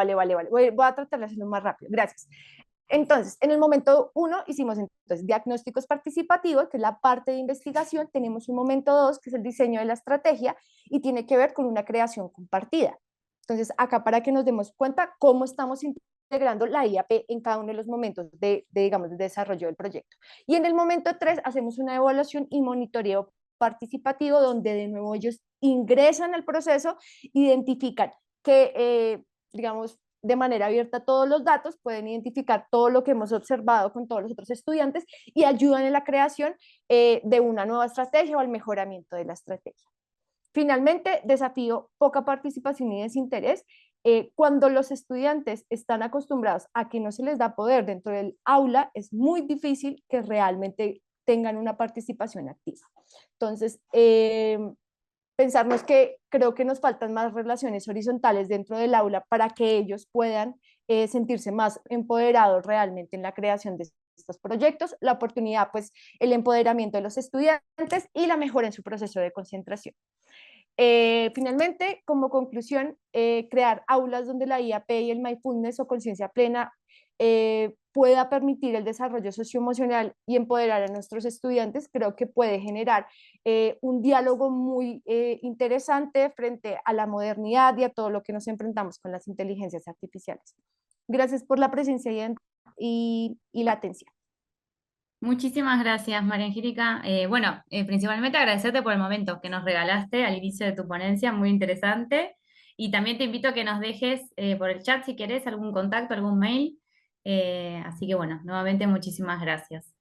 Voy a tratar de hacerlo más rápido. Gracias. Entonces, en el momento 1 hicimos entonces diagnósticos participativos, que es la parte de investigación. Tenemos un momento 2, que es el diseño de la estrategia, y tiene que ver con una creación compartida. Entonces, acá para que nos demos cuenta cómo estamos integrando la IAP en cada uno de los momentos digamos, de desarrollo del proyecto. Y en el momento 3 hacemos una evaluación y monitoreo participativo, donde de nuevo ellos ingresan al proceso, identifican que, digamos, de manera abierta todos los datos, pueden identificar todo lo que hemos observado con todos los otros estudiantes y ayudan en la creación de una nueva estrategia o al mejoramiento de la estrategia. Finalmente, desafío, poca participación y desinterés. Cuando los estudiantes están acostumbrados a que no se les da poder dentro del aula, es muy difícil que realmente tengan una participación activa. Entonces, pensarnos que creo que nos faltan más relaciones horizontales dentro del aula para que ellos puedan sentirse más empoderados realmente en la creación de estos proyectos, la oportunidad, pues el empoderamiento de los estudiantes y la mejora en su proceso de concentración. Finalmente, como conclusión, crear aulas donde la IAP y el mindfulness o conciencia plena pueda permitir el desarrollo socioemocional y empoderar a nuestros estudiantes, creo que puede generar un diálogo muy interesante frente a la modernidad y a todo lo que nos enfrentamos con las inteligencias artificiales. Gracias por la presencia y la atención. Muchísimas gracias, María Angélica. Principalmente agradecerte por el momento que nos regalaste al inicio de tu ponencia, muy interesante. Y también te invito a que nos dejes por el chat, si querés, algún contacto, algún mail. Así que bueno, nuevamente muchísimas gracias.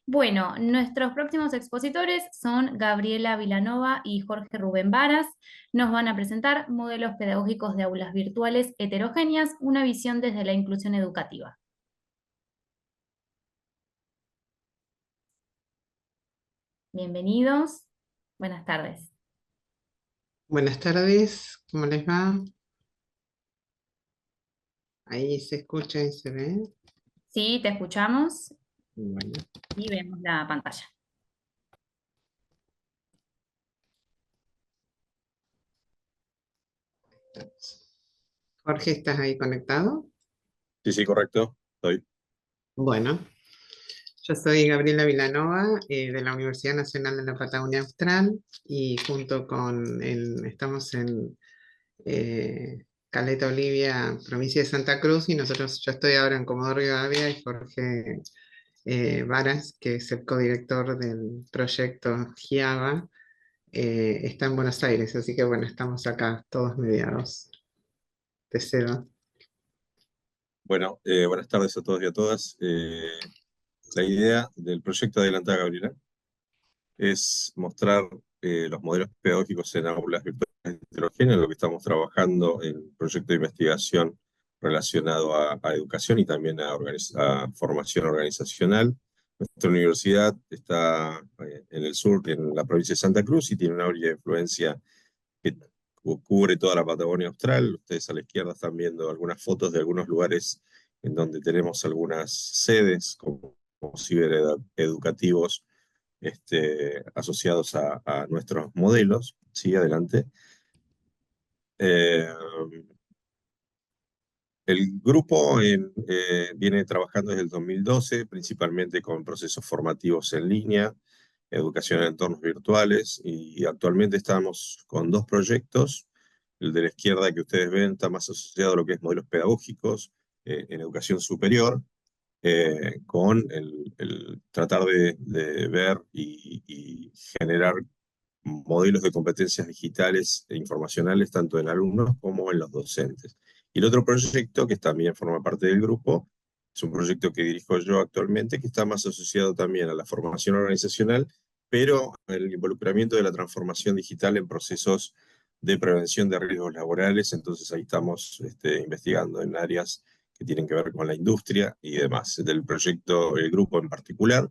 Nuestros próximos expositores son Gabriela Vilanova y Jorge Rubén Varas. Nos van a presentar modelos pedagógicos de aulas virtuales heterogéneas, una visión desde la inclusión educativa. Bienvenidos, buenas tardes. Buenas tardes, ¿cómo les va? Ahí se escucha y se ve. Sí, te escuchamos Bueno, y vemos la pantalla. Jorge, ¿estás ahí conectado? Sí, correcto. Estoy. Bueno, yo soy Gabriela Vilanova de la Universidad Nacional de la Patagonia Austral y junto con estamos en Caleta Olivia, provincia de Santa Cruz, y yo estoy ahora en Comodoro Rivadavia, y Jorge Varas, que es el codirector del proyecto GIABA, está en Buenos Aires, así que bueno, estamos acá todos mediados de cero. Bueno, buenas tardes a todos y a todas. La idea del proyecto Adelantada Gabriela es mostrar los modelos pedagógicos en aulas virtuales heterogéneas, lo que estamos trabajando en el proyecto de investigación relacionado a educación y también a formación organizacional. Nuestra universidad está en el sur, en la provincia de Santa Cruz, y tiene una área de influencia que cubre toda la Patagonia Austral. Ustedes a la izquierda están viendo algunas fotos de algunos lugares en donde tenemos algunas sedes como cibereducativos asociados a nuestros modelos. Sí, adelante. El grupo viene trabajando desde el 2012, principalmente con procesos formativos en línea, educación en entornos virtuales, y actualmente estamos con 2 proyectos. El de la izquierda que ustedes ven está más asociado a lo que es modelos pedagógicos en educación superior, con el tratar de ver y generar modelos de competencias digitales e informacionales tanto en alumnos como en los docentes. Y el otro proyecto, que también forma parte del grupo, es un proyecto que dirijo yo actualmente, que está más asociado también a la formación organizacional, pero el involucramiento de la transformación digital en procesos de prevención de riesgos laborales. Entonces ahí estamos investigando en áreas que tienen que ver con la industria y demás. Del proyecto, el grupo en particular,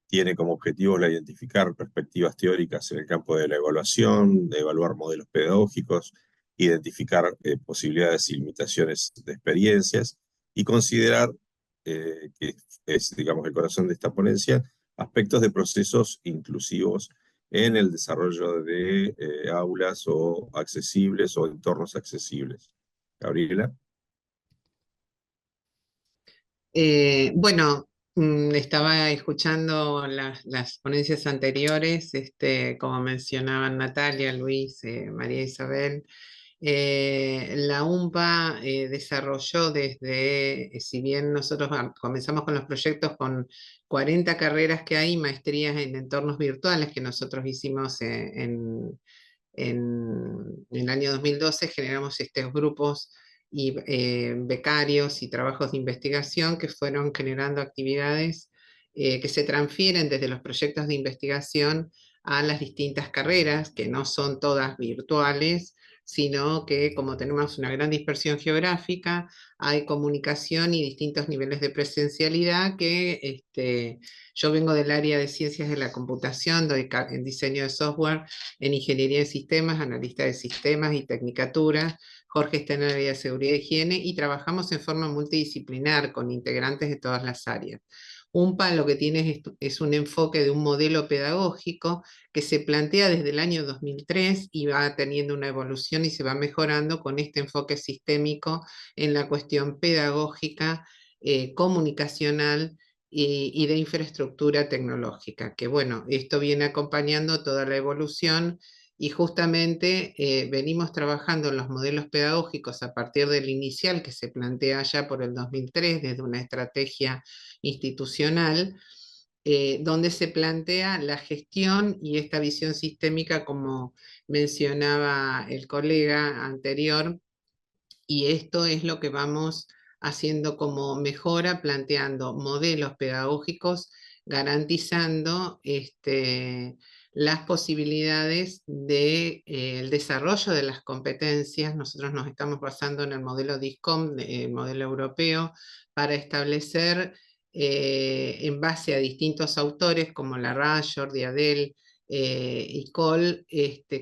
tiene como objetivo la identificar perspectivas teóricas en el campo de la evaluación, de evaluar modelos pedagógicos, identificar posibilidades y limitaciones de experiencias y considerar, que es, digamos, el corazón de esta ponencia, aspectos de procesos inclusivos en el desarrollo de aulas o accesibles o entornos accesibles. Gabriela. Bueno, estaba escuchando las ponencias anteriores, como mencionaban Natalia, Luis, María Isabel. La UMPA desarrolló desde, si bien nosotros comenzamos con los proyectos con 40 carreras que hay, maestrías en entornos virtuales que nosotros hicimos en el año 2012, generamos estos grupos y becarios y trabajos de investigación que fueron generando actividades que se transfieren desde los proyectos de investigación a las distintas carreras, que no son todas virtuales, sino que como tenemos una gran dispersión geográfica, hay comunicación y distintos niveles de presencialidad que yo vengo del área de ciencias de la computación, doy en diseño de software, en ingeniería de sistemas, analista de sistemas y tecnicatura. Jorge está en el área de seguridad e higiene y trabajamos en forma multidisciplinar con integrantes de todas las áreas. UMPA lo que tiene es un enfoque de un modelo pedagógico que se plantea desde el año 2003 y va teniendo una evolución y se va mejorando con este enfoque sistémico en la cuestión pedagógica, comunicacional y de infraestructura tecnológica, que bueno, esto viene acompañando toda la evolución y justamente venimos trabajando en los modelos pedagógicos a partir del inicial que se plantea ya por el 2003 desde una estrategia institucional, donde se plantea la gestión y esta visión sistémica como mencionaba el colega anterior, y esto es lo que vamos haciendo como mejora, planteando modelos pedagógicos, garantizando las posibilidades del desarrollo de las competencias. Nosotros nos estamos basando en el modelo DISCOM, el modelo europeo, para establecer en base a distintos autores como Larra, Jordi Adel y Cole,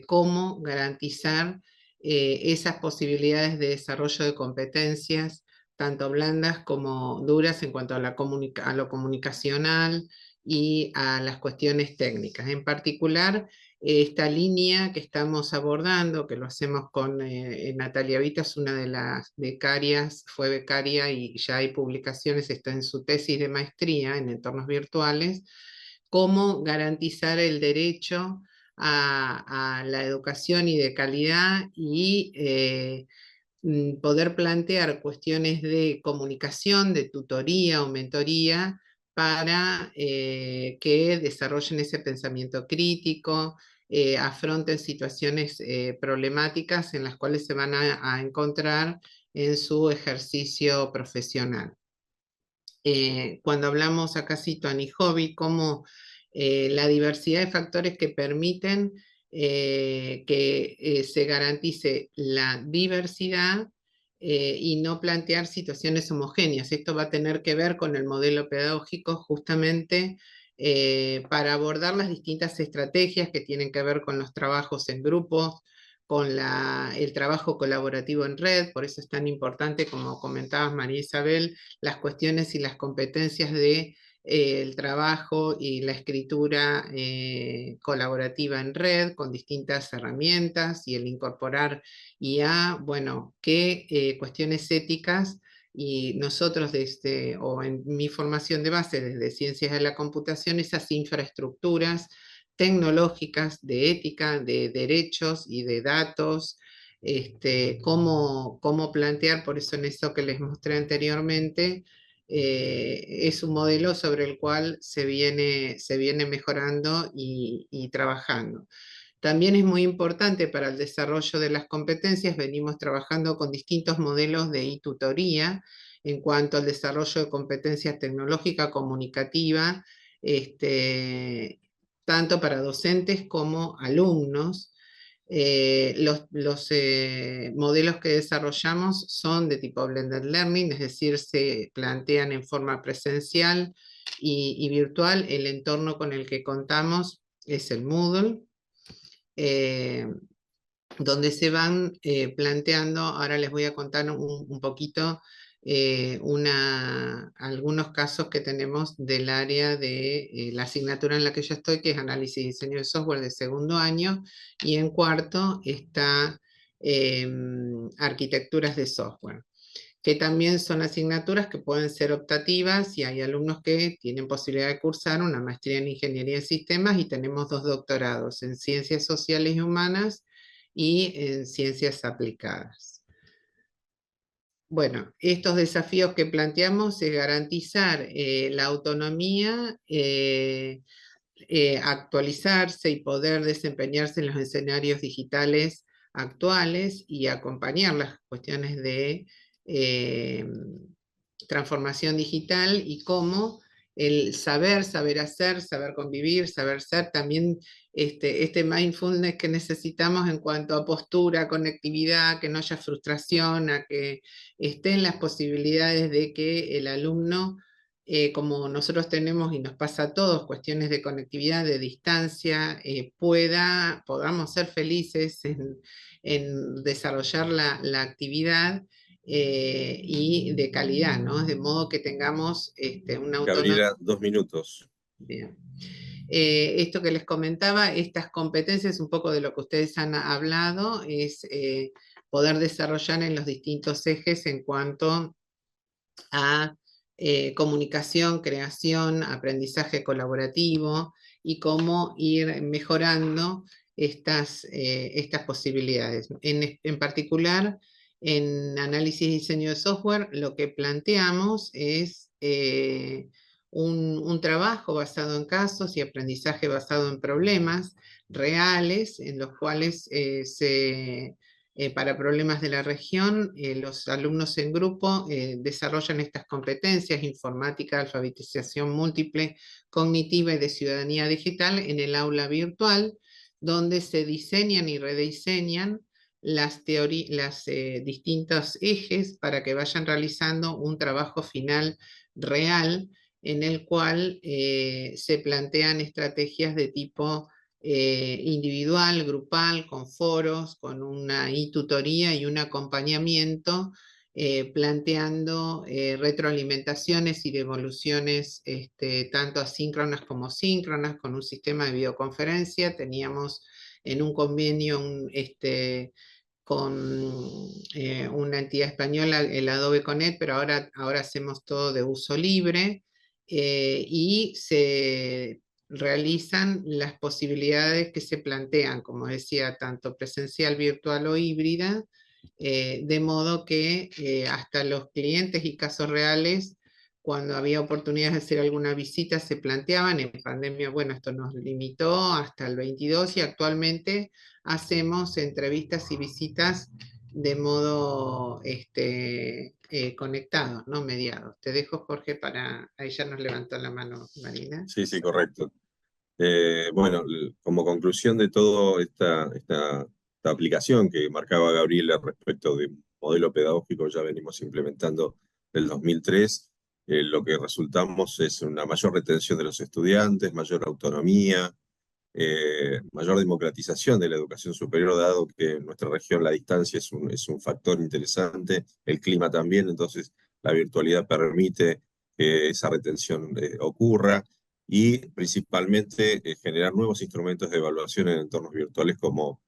cómo garantizar esas posibilidades de desarrollo de competencias, tanto blandas como duras en cuanto a, a lo comunicacional y a las cuestiones técnicas. En particular, esta línea que estamos abordando, que lo hacemos con Natalia Vita, es una de las becarias, fue becaria y ya hay publicaciones, está en su tesis de maestría en entornos virtuales, cómo garantizar el derecho a la educación y de calidad y poder plantear cuestiones de comunicación, de tutoría o mentoría para que desarrollen ese pensamiento crítico, afronten situaciones problemáticas en las cuales se van a encontrar en su ejercicio profesional. Cuando hablamos acá cito a Nijovi como la diversidad de factores que permiten que se garantice la diversidad y no plantear situaciones homogéneas. Esto va a tener que ver con el modelo pedagógico justamente para abordar las distintas estrategias que tienen que ver con los trabajos en grupos, con el trabajo colaborativo en red. Por eso es tan importante, como comentabas María Isabel, las cuestiones y las competencias de el trabajo y la escritura colaborativa en red con distintas herramientas y el incorporar IA, bueno, qué cuestiones éticas, y nosotros desde, o en mi formación de base desde Ciencias de la Computación, esas infraestructuras tecnológicas de ética, de derechos y de datos, cómo plantear, por eso en eso que les mostré anteriormente, es un modelo sobre el cual se viene mejorando y trabajando. También es muy importante para el desarrollo de las competencias, venimos trabajando con distintos modelos de e-tutoría en cuanto al desarrollo de competencias tecnológica, comunicativa, tanto para docentes como alumnos. Los modelos que desarrollamos son de tipo blended learning, es decir, se plantean en forma presencial y virtual. El entorno con el que contamos es el Moodle, donde se van planteando, ahora les voy a contar un poquito algunos casos que tenemos del área de la asignatura en la que yo estoy, que es análisis y diseño de software de segundo año, y en cuarto está arquitecturas de software, que también son asignaturas que pueden ser optativas, y hay alumnos que tienen posibilidad de cursar una maestría en Ingeniería de Sistemas, y tenemos 2 doctorados en Ciencias Sociales y Humanas y en Ciencias Aplicadas. Bueno, estos desafíos que planteamos es garantizar la autonomía, actualizarse y poder desempeñarse en los escenarios digitales actuales y acompañar las cuestiones de transformación digital, y cómo el saber hacer, saber convivir, saber ser, también este mindfulness que necesitamos en cuanto a postura, conectividad, que no haya frustración, a que estén las posibilidades de que el alumno, como nosotros tenemos y nos pasa a todos, cuestiones de conectividad, de distancia, podamos ser felices en desarrollar la actividad y de calidad, ¿no? De modo que tengamos una autonomía. Gabriela, 2 minutos. Bien. Esto que les comentaba, estas competencias, un poco de lo que ustedes han hablado, es poder desarrollar en los distintos ejes en cuanto a comunicación, creación, aprendizaje colaborativo, y cómo ir mejorando estas posibilidades. En particular, en análisis y diseño de software, lo que planteamos es un trabajo basado en casos y aprendizaje basado en problemas reales, en los cuales para problemas de la región, los alumnos en grupo desarrollan estas competencias: informática, alfabetización múltiple, cognitiva y de ciudadanía digital en el aula virtual, donde se diseñan y rediseñan las distintos ejes para que vayan realizando un trabajo final real, en el cual se plantean estrategias de tipo individual, grupal, con foros, con una e-tutoría y un acompañamiento, planteando retroalimentaciones y devoluciones tanto asíncronas como síncronas, con un sistema de videoconferencia. Teníamos en un convenio con una entidad española, el Adobe Connect, pero ahora hacemos todo de uso libre, y se realizan las posibilidades que se plantean, como decía, tanto presencial, virtual o híbrida, de modo que hasta los clientes y casos reales, cuando había oportunidades de hacer alguna visita, se planteaban. En pandemia, bueno, esto nos limitó hasta el 22, y actualmente hacemos entrevistas y visitas de modo conectado, no mediado. Te dejo, Jorge, ahí ya nos levantó la mano Marina. Sí, sí, correcto. Bueno, como conclusión de toda esta aplicación que marcaba Gabriela respecto de un modelo pedagógico ya venimos implementando del 2003, lo que resultamos es una mayor retención de los estudiantes, mayor autonomía, mayor democratización de la educación superior, dado que en nuestra región la distancia es un factor interesante, el clima también. Entonces la virtualidad permite que esa retención ocurra y principalmente generar nuevos instrumentos de evaluación en entornos virtuales como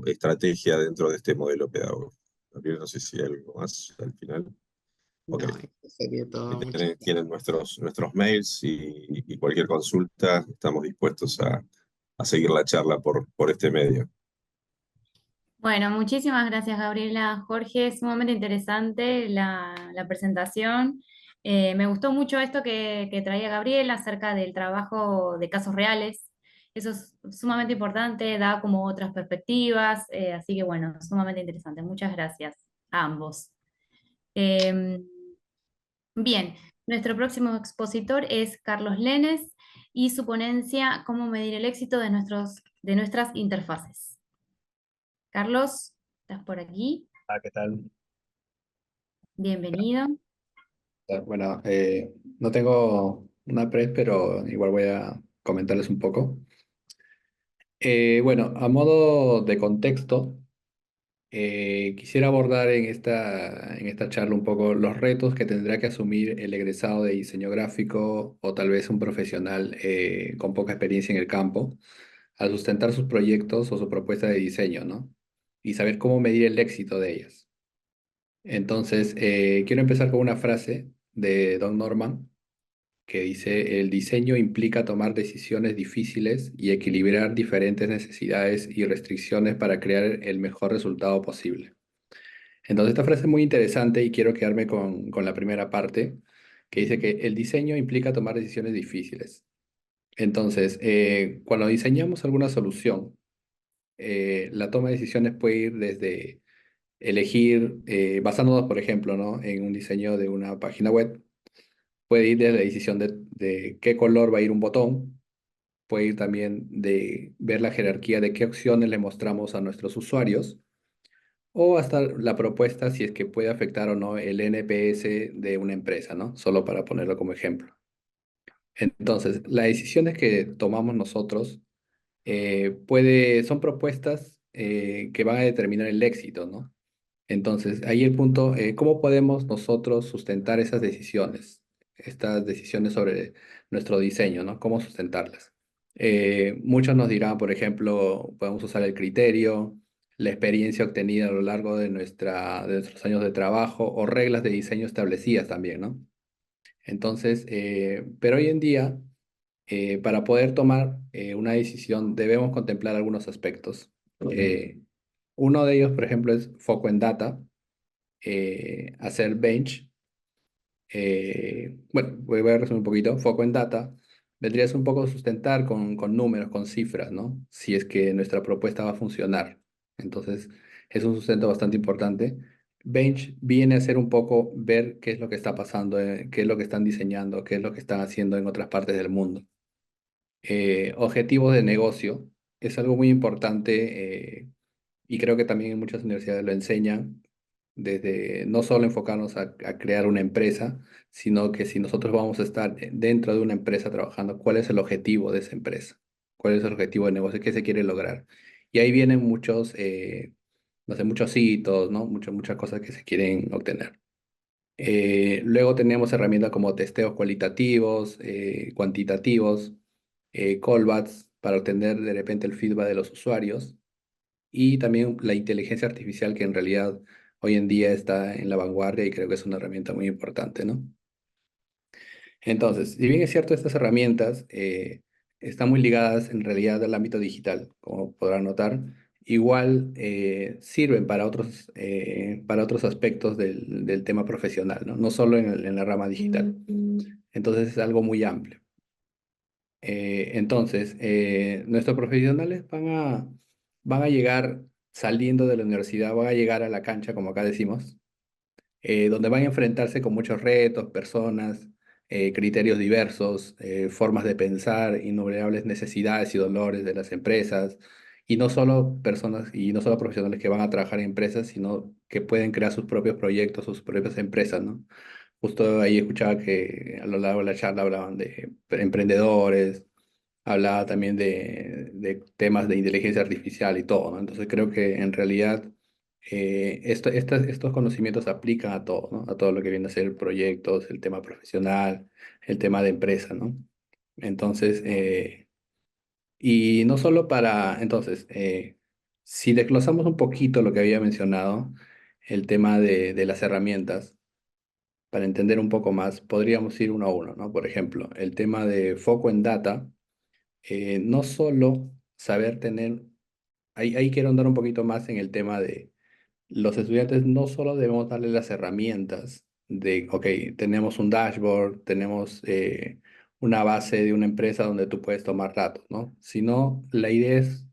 estrategia dentro de este modelo pedagógico. Gabriel, no sé si hay algo más al final. Ok. No, eso sería todo. Muchas Tienen, tienen nuestros mails y cualquier consulta, estamos dispuestos a seguir la charla por este medio. Bueno, muchísimas gracias, Gabriela. Jorge, es sumamente interesante la presentación. Me gustó mucho esto que traía Gabriela acerca del trabajo de casos reales. Eso es sumamente importante, da como otras perspectivas, así que bueno, sumamente interesante. Muchas gracias a ambos. Em, Bien, nuestro próximo expositor es Carlos Lenes y su ponencia Cómo medir el éxito de nuestras interfaces. Carlos, ¿estás por aquí? Ah, ¿qué tal? Bienvenido. Bueno, no tengo una press, pero igual voy a comentarles un poco. Bueno, a modo de contexto, quisiera abordar en esta charla un poco los retos que tendrá que asumir el egresado de diseño gráfico o tal vez un profesional con poca experiencia en el campo al sustentar sus proyectos o su propuesta de diseño, ¿no? Y saber cómo medir el éxito de ellas. Entonces, quiero empezar con una frase de Don Norman que dice, el diseño implica tomar decisiones difíciles y equilibrar diferentes necesidades y restricciones para crear el mejor resultado posible. Entonces, esta frase es muy interesante y quiero quedarme con la primera parte, que dice que el diseño implica tomar decisiones difíciles. Entonces, cuando diseñamos alguna solución, la toma de decisiones puede ir desde elegir, basándonos, por ejemplo, ¿no? en un diseño de una página web, puede ir de la decisión de qué color va a ir un botón, puede ir también de ver la jerarquía de qué opciones le mostramos a nuestros usuarios, o hasta la propuesta si es que puede afectar o no el NPS de una empresa, ¿no? Solo para ponerlo como ejemplo. Entonces, las decisiones que tomamos nosotros son propuestas que van a determinar el éxito, ¿no? Entonces, ahí el punto, ¿cómo podemos nosotros sustentar esas decisiones? Estas decisiones sobre nuestro diseño, ¿no? ¿Cómo sustentarlas? Muchos nos dirán, por ejemplo, podemos usar el criterio, la experiencia obtenida a lo largo de nuestros años de trabajo o reglas de diseño establecidas también, ¿no? Entonces, pero hoy en día, para poder tomar una decisión, debemos contemplar algunos aspectos. Uno de ellos, por ejemplo, es foco en data, hacer bench. Bueno, voy a resumir un poquito. Foco en data vendría a ser un poco sustentar con números, con cifras, ¿no? Si es que nuestra propuesta va a funcionar. Entonces, es un sustento bastante importante. Bench viene a ser un poco ver qué es lo que está pasando, qué es lo que están diseñando, qué es lo que están haciendo en otras partes del mundo. Objetivos de negocio es algo muy importante y creo que también en muchas universidades lo enseñan desde no solo enfocarnos a crear una empresa, sino que si nosotros vamos a estar dentro de una empresa trabajando, ¿cuál es el objetivo de esa empresa? ¿Cuál es el objetivo de negocio? ¿Qué se quiere lograr? Y ahí vienen muchos, no sé, muchos hitos, ¿no? Muchas cosas que se quieren obtener. Luego tenemos herramientas como testeos cualitativos, cuantitativos, callbacks para obtener de repente el feedback de los usuarios y también la inteligencia artificial que en realidad hoy en día está en la vanguardia y creo que es una herramienta muy importante, ¿no? Entonces, si bien es cierto, estas herramientas están muy ligadas en realidad al ámbito digital, como podrán notar, igual sirven para otros aspectos del tema profesional, ¿no? No solo en la rama digital. Entonces es algo muy amplio. Entonces, nuestros profesionales van a llegar saliendo de la universidad, van a llegar a la cancha, como acá decimos, donde van a enfrentarse con muchos retos, personas, criterios diversos, formas de pensar, innumerables necesidades y dolores de las empresas, y no solo personas y no solo profesionales que van a trabajar en empresas, sino que pueden crear sus propios proyectos, sus propias empresas, ¿no? Justo ahí escuchaba que a lo largo de la charla hablaban de emprendedores, hablaba también de temas de inteligencia artificial y todo, ¿no? Entonces creo que en realidad estos conocimientos se aplican a todo, ¿no? A todo lo que viene a ser proyectos, el tema profesional, el tema de empresa, ¿no? Entonces, y no solo entonces, si desglosamos un poquito lo que había mencionado, el tema de las herramientas, para entender un poco más, podríamos ir uno a uno, ¿no? Por ejemplo, el tema de foco en data, no solo saber tener, ahí quiero andar un poquito más en el tema de los estudiantes, no solo debemos darles las herramientas de, ok, tenemos un dashboard, tenemos una base de una empresa donde tú puedes tomar datos, ¿no? Sino la idea es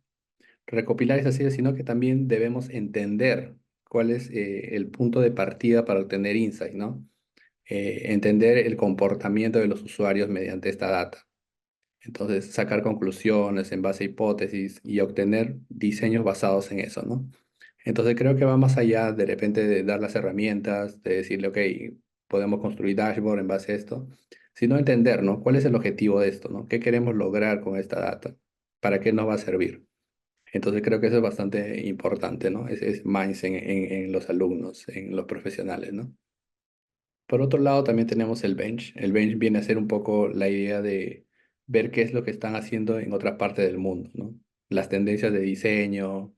recopilar esas ideas, sino que también debemos entender cuál es el punto de partida para obtener insight, ¿no? Entender el comportamiento de los usuarios mediante esta data. Entonces, sacar conclusiones en base a hipótesis y obtener diseños basados en eso, ¿no? Entonces, creo que va más allá de repente de dar las herramientas, de decirle, ok, podemos construir dashboard en base a esto, sino entender, ¿no? ¿Cuál es el objetivo de esto, ¿no? ¿Qué queremos lograr con esta data? ¿Para qué nos va a servir? Entonces, creo que eso es bastante importante, ¿no? Es mindset en los alumnos, en los profesionales, ¿no? Por otro lado, también tenemos el bench. El bench viene a ser un poco la idea de ver qué es lo que están haciendo en otras partes del mundo, ¿no? Las tendencias de diseño,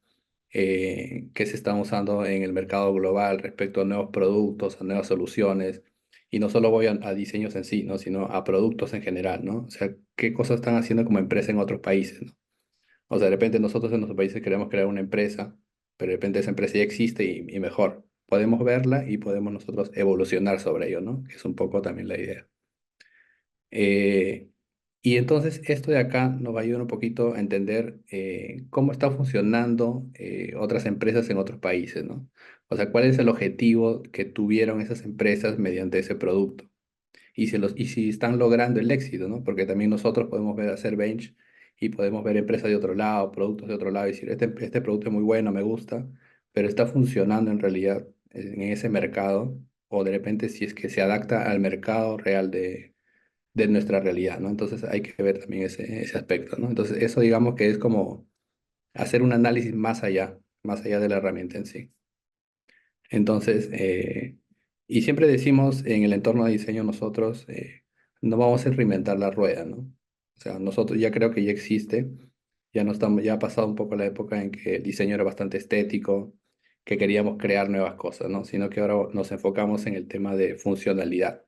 qué se están usando en el mercado global respecto a nuevos productos, a nuevas soluciones. Y no solo voy a diseños en sí, ¿no? Sino a productos en general, ¿no? O sea, qué cosas están haciendo como empresa en otros países, ¿no? O sea, de repente nosotros en nuestros países queremos crear una empresa, pero de repente esa empresa ya existe y mejor. Podemos verla y podemos nosotros evolucionar sobre ello, ¿no? Que es un poco también la idea. Eh, y entonces esto de acá nos va a ayudar un poquito a entender cómo están funcionando otras empresas en otros países, ¿no? O sea, cuál es el objetivo que tuvieron esas empresas mediante ese producto y si están logrando el éxito, ¿no? Porque también nosotros podemos ver hacer bench y podemos ver empresas de otro lado, productos de otro lado y decir, este producto es muy bueno, me gusta, pero está funcionando en realidad en ese mercado o de repente si es que se adapta al mercado real de nuestra realidad, ¿no? Entonces hay que ver también ese aspecto, ¿no? Entonces eso digamos que es como hacer un análisis más allá de la herramienta en sí. Entonces, y siempre decimos en el entorno de diseño nosotros, no vamos a reinventar la rueda, ¿no? O sea, nosotros ya creo que ya existe, ya no estamos, ya ha pasado un poco la época en que el diseño era bastante estético, que queríamos crear nuevas cosas, ¿no? Sino que ahora nos enfocamos en el tema de funcionalidad.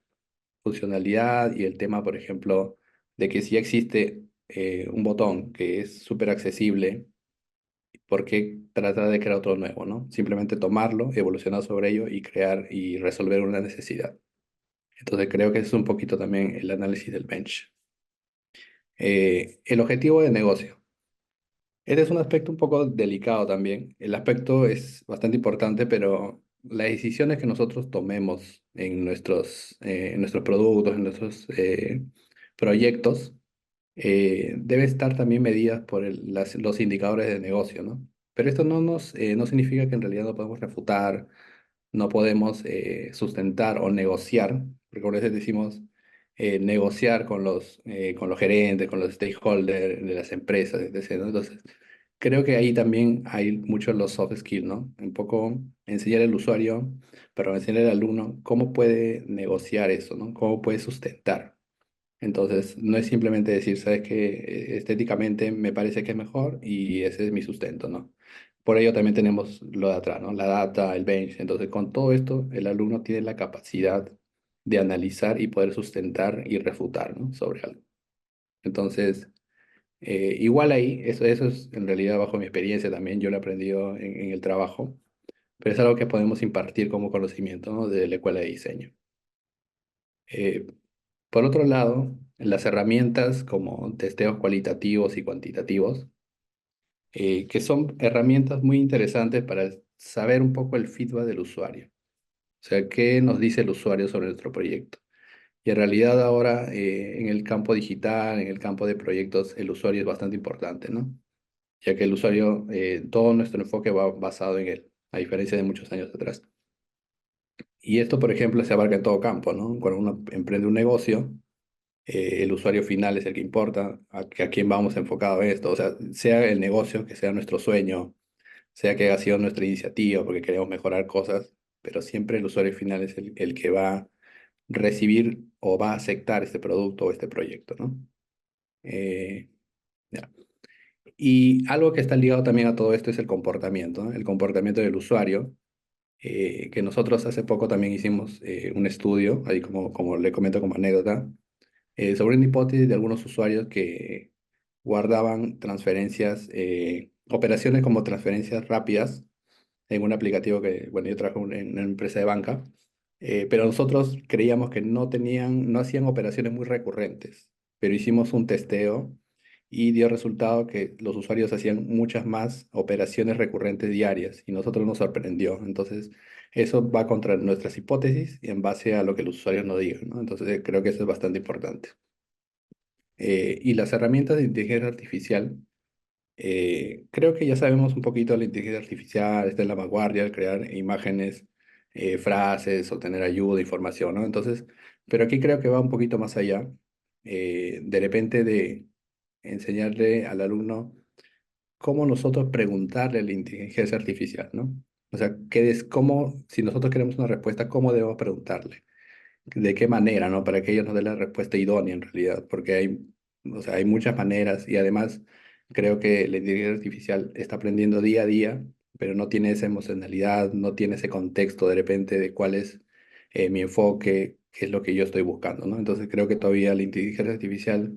Funcionalidad y el tema, por ejemplo, de que si ya existe un botón que es súper accesible, ¿por qué tratar de crear otro nuevo, no? Simplemente tomarlo, evolucionar sobre ello y crear y resolver una necesidad. Entonces creo que es un poquito también el análisis del bench. El objetivo de negocio. Este es un aspecto un poco delicado también. El aspecto es bastante importante, pero las decisiones que nosotros tomemos en nuestros productos, en nuestros proyectos, debe estar también medidas por los indicadores de negocio, ¿no? Pero esto no significa que en realidad no podemos refutar, no podemos sustentar o negociar, porque a veces decimos negociar con los gerentes, con los stakeholders de las empresas, etc., ¿no? Entonces, creo que ahí también hay mucho los soft skills, ¿no? Un poco enseñar al usuario, pero enseñar al alumno cómo puede negociar eso, ¿no? Cómo puede sustentar. Entonces, no es simplemente decir, sabes que estéticamente me parece que es mejor y ese es mi sustento, ¿no? Por ello también tenemos lo de atrás, ¿no? La data, el bench. Entonces, con todo esto, el alumno tiene la capacidad de analizar y poder sustentar y refutar, ¿no? Sobre algo. Entonces, igual ahí, eso es en realidad bajo mi experiencia también, yo lo he aprendido en el trabajo, pero es algo que podemos impartir como conocimiento, ¿no? De la escuela de diseño. Eh, Por otro lado, las herramientas como testeos cualitativos y cuantitativos, que son herramientas muy interesantes para saber un poco el feedback del usuario. O sea, qué nos dice el usuario sobre nuestro proyecto. Y en realidad ahora en el campo digital, en el campo de proyectos, el usuario es bastante importante, ¿no? Ya que el usuario, todo nuestro enfoque va basado en él, a diferencia de muchos años atrás. Y esto, por ejemplo, se abarca en todo campo, ¿no? Cuando uno emprende un negocio, el usuario final es el que importa, a quién vamos enfocado en esto, o sea el negocio, que sea nuestro sueño, sea que haya sido nuestra iniciativa porque queremos mejorar cosas, pero siempre el usuario final es el que va a recibir o va a aceptar este producto o este proyecto, ¿no? Ya. Y algo que está ligado también a todo esto es el comportamiento, ¿no? El comportamiento del usuario, que nosotros hace poco también hicimos un estudio, ahí como le comento como anécdota, sobre una hipótesis de algunos usuarios que guardaban transferencias, operaciones como transferencias rápidas en un aplicativo que, bueno, yo trabajo en una empresa de banca, pero nosotros creíamos que no hacían operaciones muy recurrentes, pero hicimos un testeo y dio resultado que los usuarios hacían muchas más operaciones recurrentes diarias y nosotros nos sorprendió. Entonces, eso va contra nuestras hipótesis y en base a lo que los usuarios nos digan, ¿no? Entonces, creo que eso es bastante importante. Y las herramientas de inteligencia artificial, creo que ya sabemos un poquito de la inteligencia artificial, está en la vanguardia de crear imágenes, frases, obtener ayuda, información, ¿no? Entonces, pero aquí creo que va un poquito más allá, de repente de enseñarle al alumno cómo nosotros preguntarle a la inteligencia artificial, ¿no? O sea, si nosotros queremos una respuesta, ¿cómo debemos preguntarle? ¿De qué manera, no? Para que ellos nos den la respuesta idónea en realidad, porque o sea, hay muchas maneras y además creo que la inteligencia artificial está aprendiendo día a día, pero no tiene esa emocionalidad, no tiene ese contexto de repente de cuál es mi enfoque, qué es lo que yo estoy buscando, ¿no? Entonces creo que todavía la inteligencia artificial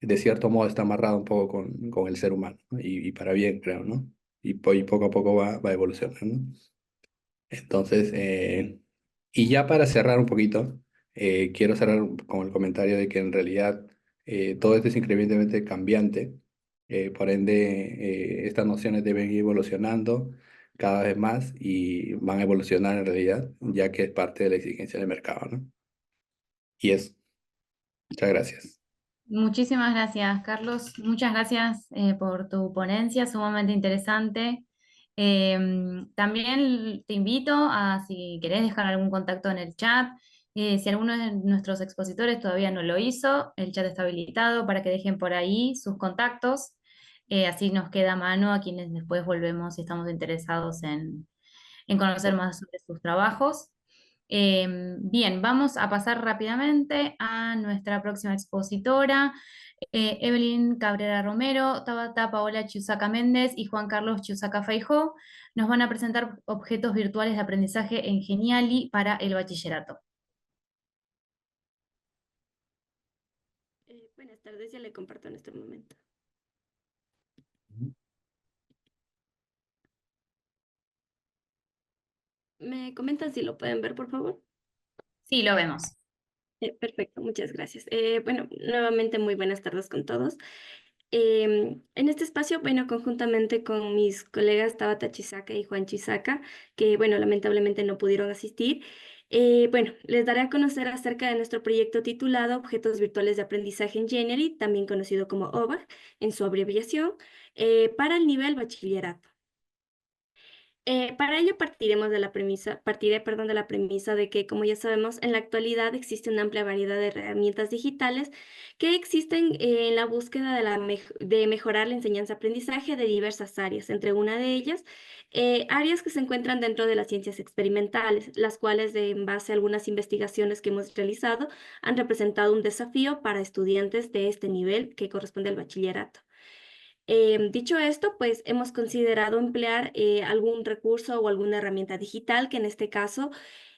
de cierto modo está amarrada un poco con el ser humano, ¿no? Y para bien, creo, ¿no? Y poco a poco va evolucionando, ¿no? Entonces, y ya para cerrar un poquito, quiero cerrar con el comentario de que en realidad todo esto es increíblemente cambiante, por ende estas nociones deben ir evolucionando cada vez más y van a evolucionar en realidad, ya que es parte de la exigencia del mercado, ¿no? Y eso, muchas gracias. Muchísimas gracias, Carlos. Muchas gracias por tu ponencia, sumamente interesante. También te invito a, si querés dejar algún contacto en el chat, si alguno de nuestros expositores todavía no lo hizo, el chat está habilitado para que dejen por ahí sus contactos. Así nos queda a mano a quienes después volvemos si estamos interesados en conocer más sobre sus trabajos. Bien, vamos a pasar rápidamente a nuestra próxima expositora, Evelyn Cabrera Romero, Tabata Paola Chiusaca Méndez y Juan Carlos Chiusaca Feijó. Nos van a presentar objetos virtuales de aprendizaje en Geniali para el bachillerato. Buenas tardes, ya le comparto en este momento. ¿Me comentan si lo pueden ver, por favor? Sí, lo vemos. Perfecto, muchas gracias. Bueno, nuevamente muy buenas tardes con todos. En este espacio, bueno, conjuntamente con mis colegas Tabata Chisaca y Juan Chisaca, que, bueno, lamentablemente no pudieron asistir, bueno, les daré a conocer acerca de nuestro proyecto titulado Objetos Virtuales de Aprendizaje en Geniali, también conocido como OVA, en su abreviación, para el nivel bachillerato. Para ello partiré, perdón, de la premisa de que, como ya sabemos, en la actualidad existe una amplia variedad de herramientas digitales que existen en la búsqueda de mejorar la enseñanza-aprendizaje de diversas áreas, entre una de ellas, áreas que se encuentran dentro de las ciencias experimentales, las cuales, en base a algunas investigaciones que hemos realizado, han representado un desafío para estudiantes de este nivel que corresponde al bachillerato. Dicho esto, pues hemos considerado emplear algún recurso o alguna herramienta digital que en este caso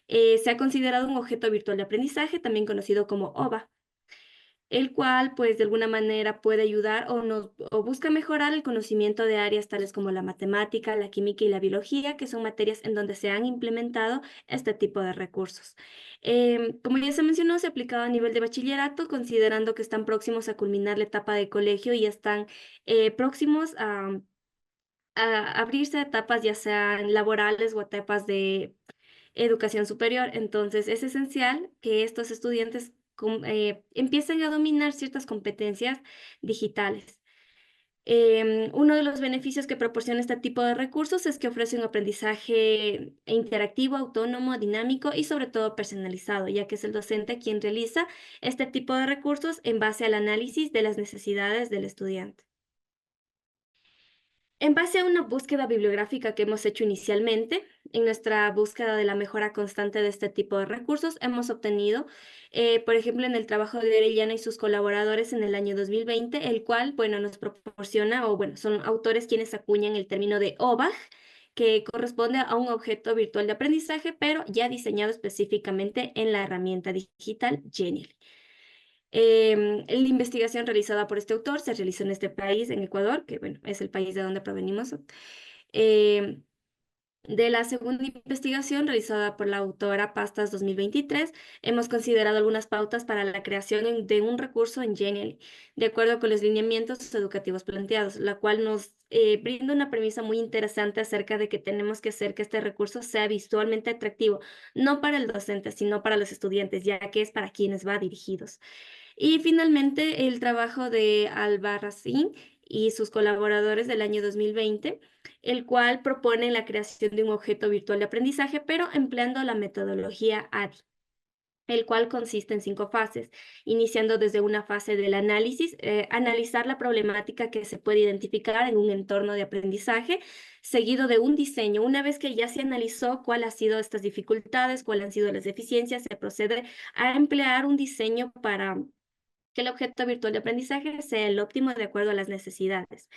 se ha considerado un objeto virtual de aprendizaje, también conocido como OVA, el cual pues de alguna manera puede ayudar o busca mejorar el conocimiento de áreas tales como la matemática, la química y la biología, que son materias en donde se han implementado este tipo de recursos. Como ya se mencionó, se ha aplicado a nivel de bachillerato, considerando que están próximos a culminar la etapa de colegio y están próximos a abrirse a etapas ya sean laborales o etapas de educación superior. Entonces, es esencial que estos estudiantes empiecen a dominar ciertas competencias digitales. Uno de los beneficios que proporciona este tipo de recursos es que ofrece un aprendizaje interactivo, autónomo, dinámico y sobre todo personalizado, ya que es el docente quien realiza este tipo de recursos en base al análisis de las necesidades del estudiante. En base a una búsqueda bibliográfica que hemos hecho inicialmente, en nuestra búsqueda de la mejora constante de este tipo de recursos, hemos obtenido, por ejemplo, en el trabajo de Orellana y sus colaboradores en el año 2020, el cual, bueno, nos proporciona, o bueno, son autores quienes acuñan el término de OBAG, que corresponde a un objeto virtual de aprendizaje, pero ya diseñado específicamente en la herramienta digital Genially. La investigación realizada por este autor se realizó en este país, en Ecuador, que bueno, es el país de donde provenimos. De la segunda investigación realizada por la autora Pastas 2023, hemos considerado algunas pautas para la creación de un recurso en Genially, de acuerdo con los lineamientos educativos planteados, la cual nos brinda una premisa muy interesante acerca de que tenemos que hacer que este recurso sea visualmente atractivo, no para el docente, sino para los estudiantes, ya que es para quienes va dirigidos. Y finalmente, el trabajo de Albarracín y sus colaboradores del año 2020, el cual propone la creación de un objeto virtual de aprendizaje, pero empleando la metodología ADI, el cual consiste en 5 fases, iniciando desde una fase del análisis, analizar la problemática que se puede identificar en un entorno de aprendizaje, seguido de un diseño. Una vez que ya se analizó cuáles han sido estas dificultades, cuáles han sido las deficiencias, se procede a emplear un diseño para que el objeto virtual de aprendizaje sea el óptimo de acuerdo a las necesidades.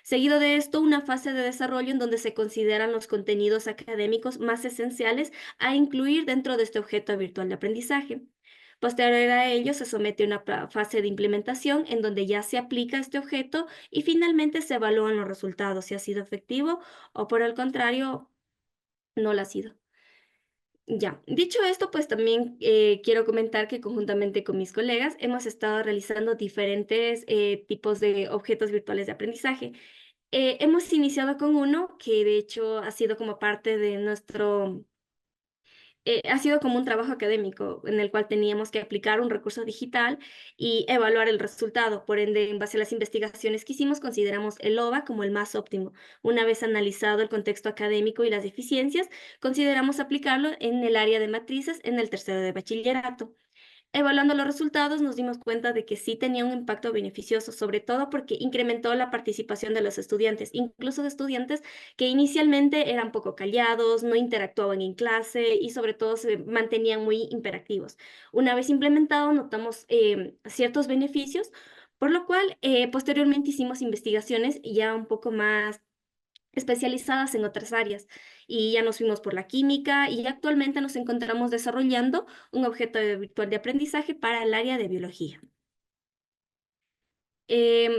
Seguido de esto, una fase de desarrollo en donde se consideran los contenidos académicos más esenciales a incluir dentro de este objeto virtual de aprendizaje. Posterior a ello, se somete a una fase de implementación en donde ya se aplica este objeto y finalmente se evalúan los resultados, si ha sido efectivo o por el contrario, no lo ha sido. Ya, dicho esto, pues también quiero comentar que conjuntamente con mis colegas hemos estado realizando diferentes tipos de objetos virtuales de aprendizaje. Hemos iniciado con uno que de hecho ha sido como parte de nuestro ha sido como un trabajo académico en el cual teníamos que aplicar un recurso digital y evaluar el resultado. Por ende, en base a las investigaciones que hicimos, consideramos el OVA como el más óptimo. Una vez analizado el contexto académico y las deficiencias, consideramos aplicarlo en el área de matrices en el tercero de bachillerato. Evaluando los resultados, nos dimos cuenta de que sí tenía un impacto beneficioso, sobre todo porque incrementó la participación de los estudiantes, incluso de estudiantes que inicialmente eran poco callados, no interactuaban en clase y sobre todo se mantenían muy hiperactivos. Una vez implementado, notamos ciertos beneficios, por lo cual posteriormente hicimos investigaciones ya un poco más especializadas en otras áreas y ya nos fuimos por la química y actualmente nos encontramos desarrollando un objeto virtual de aprendizaje para el área de biología.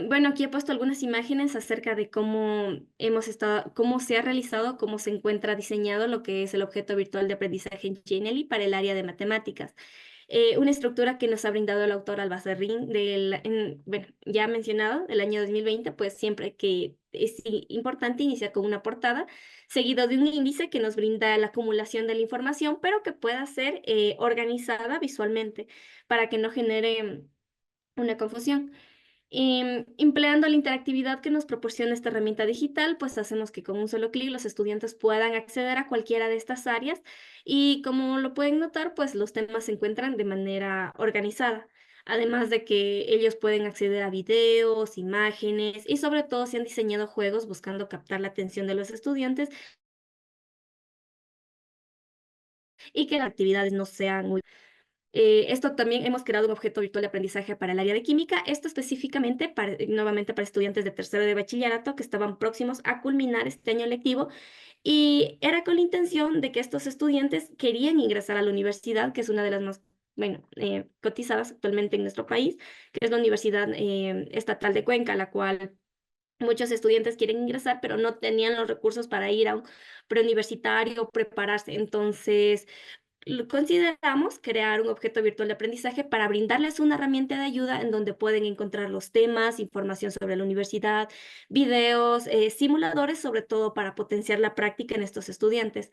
Bueno, aquí he puesto algunas imágenes acerca de cómo cómo se ha realizado, cómo se encuentra diseñado lo que es el objeto virtual de aprendizaje en Genially para el área de matemáticas. Una estructura que nos ha brindado el autor Albarracín bueno, ya mencionado, del año 2020, pues siempre que es importante iniciar con una portada, seguido de un índice que nos brinda la acumulación de la información, pero que pueda ser organizada visualmente para que no genere una confusión. Empleando la interactividad que nos proporciona esta herramienta digital, pues hacemos que con un solo clic los estudiantes puedan acceder a cualquiera de estas áreas y como lo pueden notar, pues los temas se encuentran de manera organizada. Además de que ellos pueden acceder a videos, imágenes y sobre todo se han diseñado juegos buscando captar la atención de los estudiantes y que las actividades no sean muy... Esto también hemos creado un objeto virtual de aprendizaje para el área de química, esto específicamente nuevamente para estudiantes de tercero de bachillerato que estaban próximos a culminar este año lectivo y era con la intención de que estos estudiantes querían ingresar a la universidad, que es una de las más, bueno, cotizadas actualmente en nuestro país, que es la Universidad Estatal de Cuenca, la cual muchos estudiantes quieren ingresar, pero no tenían los recursos para ir a un preuniversitario, prepararse. Entonces, consideramos crear un objeto virtual de aprendizaje para brindarles una herramienta de ayuda en donde pueden encontrar los temas, información sobre la universidad, videos, simuladores, sobre todo para potenciar la práctica en estos estudiantes.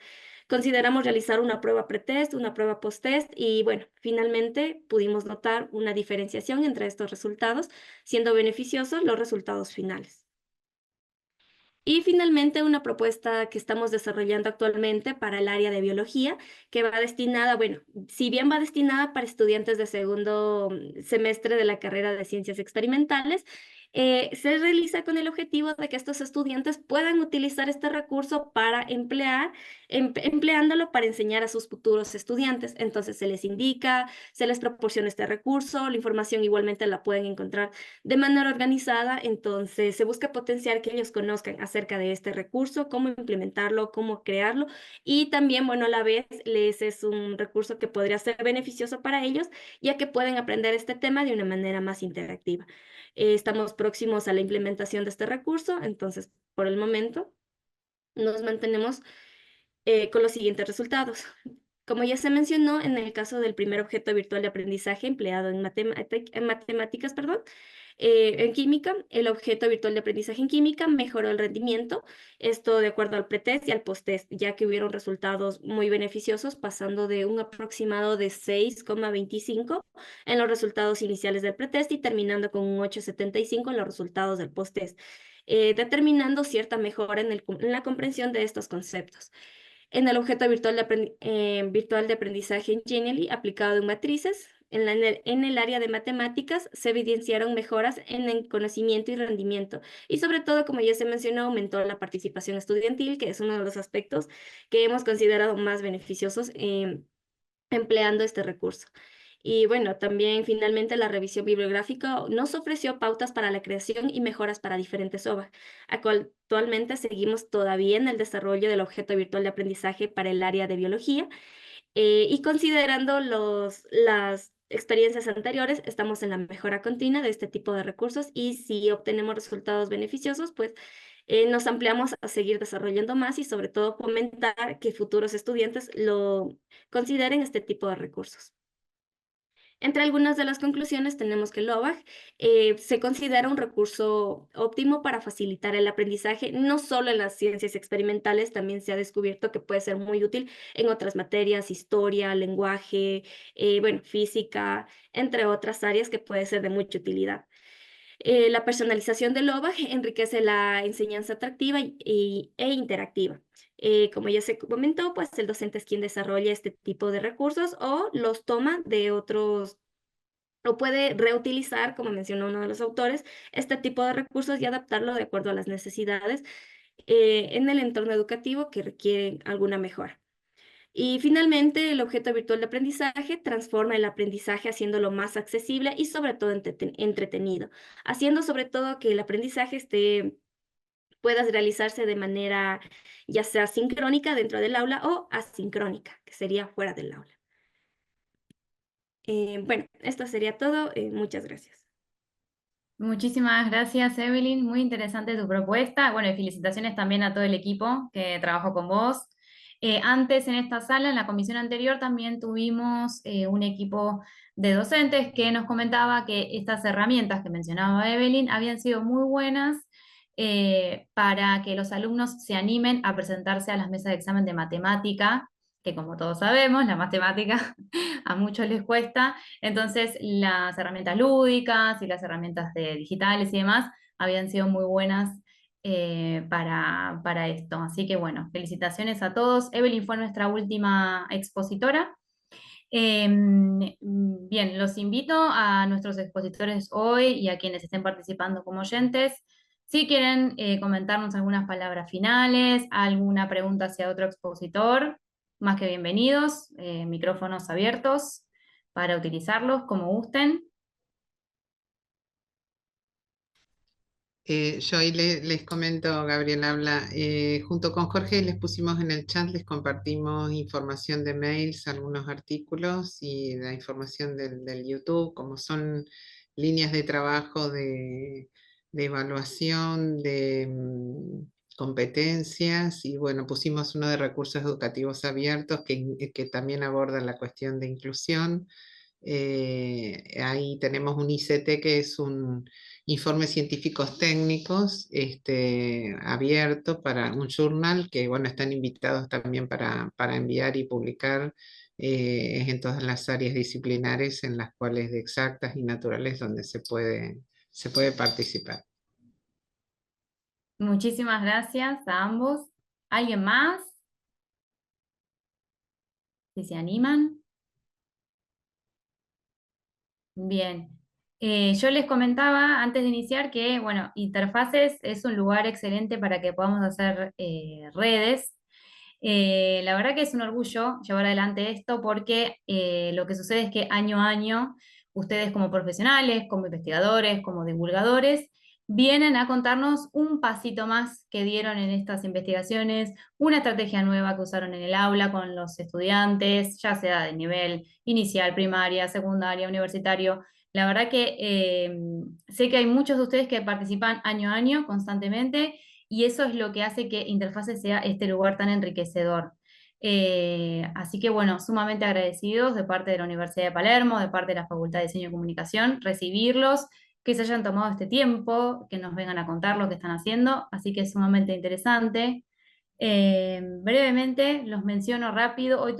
Consideramos realizar una prueba pretest, una prueba post-test y bueno, finalmente pudimos notar una diferenciación entre estos resultados, siendo beneficiosos los resultados finales. Y finalmente una propuesta que estamos desarrollando actualmente para el área de biología, que va destinada, bueno, si bien va destinada para estudiantes de segundo semestre de la carrera de ciencias experimentales, se realiza con el objetivo de que estos estudiantes puedan utilizar este recurso para empleándolo para enseñar a sus futuros estudiantes. Entonces se les indica, se les proporciona este recurso, la información igualmente la pueden encontrar de manera organizada, entonces se busca potenciar que ellos conozcan acerca de este recurso, cómo implementarlo, cómo crearlo, y también, bueno, a la vez les es un recurso que podría ser beneficioso para ellos, ya que pueden aprender este tema de una manera más interactiva. Estamos próximos a la implementación de este recurso, entonces, por el momento, nos mantenemos con los siguientes resultados. Como ya se mencionó, en el caso del primer objeto virtual de aprendizaje empleado en matemáticas, en química, el objeto virtual de aprendizaje en química mejoró el rendimiento, esto de acuerdo al pretest y al posttest, ya que hubieron resultados muy beneficiosos, pasando de un aproximado de 6,25 en los resultados iniciales del pretest y terminando con un 8,75 en los resultados del posttest, determinando cierta mejora en la comprensión de estos conceptos. En el objeto virtual de aprendizaje en Genially, aplicado en matrices, en el área de matemáticas se evidenciaron mejoras en el conocimiento y rendimiento. Y sobre todo, como ya se mencionó, aumentó la participación estudiantil, que es uno de los aspectos que hemos considerado más beneficiosos empleando este recurso. Y bueno, también finalmente la revisión bibliográfica nos ofreció pautas para la creación y mejoras para diferentes obras. Actualmente seguimos todavía en el desarrollo del objeto virtual de aprendizaje para el área de biología, y considerando las experiencias anteriores, estamos en la mejora continua de este tipo de recursos, y si obtenemos resultados beneficiosos, pues nos ampliamos a seguir desarrollando más y sobre todo fomentar que futuros estudiantes lo consideren este tipo de recursos. Entre algunas de las conclusiones tenemos que LOVAG se considera un recurso óptimo para facilitar el aprendizaje, no solo en las ciencias experimentales, también se ha descubierto que puede ser muy útil en otras materias, historia, lenguaje, bueno, física, entre otras áreas que puede ser de mucha utilidad. La personalización de LOVAG enriquece la enseñanza atractiva e interactiva. Como ya se comentó, pues el docente es quien desarrolla este tipo de recursos o los toma de otros, o puede reutilizar, como mencionó uno de los autores, este tipo de recursos y adaptarlo de acuerdo a las necesidades en el entorno educativo que requieren alguna mejora. Y finalmente, el objeto virtual de aprendizaje transforma el aprendizaje haciéndolo más accesible y sobre todo entretenido, haciendo sobre todo que el aprendizaje pueda realizarse de manera ya sea sincrónica dentro del aula o asincrónica, que sería fuera del aula. Bueno, esto sería todo. Muchas gracias. Muchísimas gracias, Evelyn. Muy interesante tu propuesta. Bueno, y felicitaciones también a todo el equipo que trabajó con vos. Antes en esta sala, en la comisión anterior, también tuvimos un equipo de docentes que nos comentaba que estas herramientas que mencionaba Evelyn habían sido muy buenas para que los alumnos se animen a presentarse a las mesas de examen de matemática, que como todos sabemos, la matemática a muchos les cuesta. Entonces, las herramientas lúdicas y las herramientas digitales y demás habían sido muy buenas para esto. Así que bueno, felicitaciones a todos. Evelyn fue nuestra última expositora. Bien, los invito a nuestros expositores hoy y a quienes estén participando como oyentes. Si quieren comentarnos algunas palabras finales, alguna pregunta hacia otro expositor, más que bienvenidos, micrófonos abiertos para utilizarlos como gusten. Yo ahí les comento, Gabriel habla, junto con Jorge les pusimos en el chat, les compartimos información de mails, algunos artículos y la información del YouTube, como son líneas de trabajo de evaluación, de competencias, y bueno, pusimos uno de recursos educativos abiertos que también aborda la cuestión de inclusión. Ahí tenemos un ICT que es un informes científicos técnicos abierto para un journal que, bueno, están invitados también para enviar y publicar en todas las áreas disciplinares en las cuales de exactas y naturales donde se puede participar. Muchísimas gracias a ambos. ¿Alguien más? Si se animan. Bien. Yo les comentaba antes de iniciar que, bueno, Interfaces es un lugar excelente para que podamos hacer redes. La verdad que es un orgullo llevar adelante esto porque lo que sucede es que año a año ustedes como profesionales, como investigadores, como divulgadores, vienen a contarnos un pasito más que dieron en estas investigaciones, una estrategia nueva que usaron en el aula con los estudiantes, ya sea de nivel inicial, primaria, secundaria, universitario. La verdad que sé que hay muchos de ustedes que participan año a año constantemente y eso es lo que hace que Interfaces sea este lugar tan enriquecedor. Así que bueno, sumamente agradecidos de parte de la Universidad de Palermo, de parte de la Facultad de Diseño y Comunicación, recibirlos, que se hayan tomado este tiempo, que nos vengan a contar lo que están haciendo, así que es sumamente interesante. Brevemente los menciono rápido. Hoy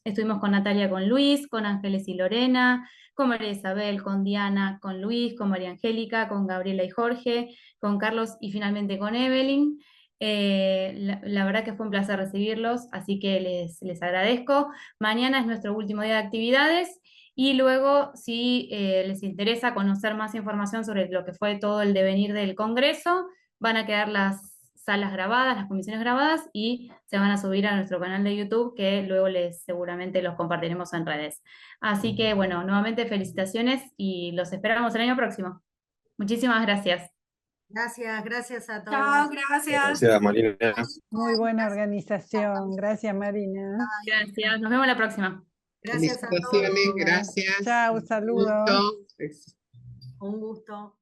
estuvimos con Natalia, con Luis, con Ángeles y Lorena, con María Isabel, con Diana, con Luis, con María Angélica, con Gabriela y Jorge, con Carlos y finalmente con Evelyn. La verdad que fue un placer recibirlos, así que les agradezco. Mañana es nuestro último día de actividades y luego, si les interesa conocer más información sobre lo que fue todo el devenir del Congreso, van a quedar las salas grabadas, las comisiones grabadas y se van a subir a nuestro canal de YouTube que luego seguramente los compartiremos en redes. Así que bueno, nuevamente felicitaciones y los esperamos el año próximo. Muchísimas gracias. Gracias a todos. Chao, gracias. Gracias, Marina. Muy buena organización. Gracias, Marina. Gracias, nos vemos la próxima. Gracias a todos. Felicitaciones, gracias. Chao, saludos. Gusto. Un gusto.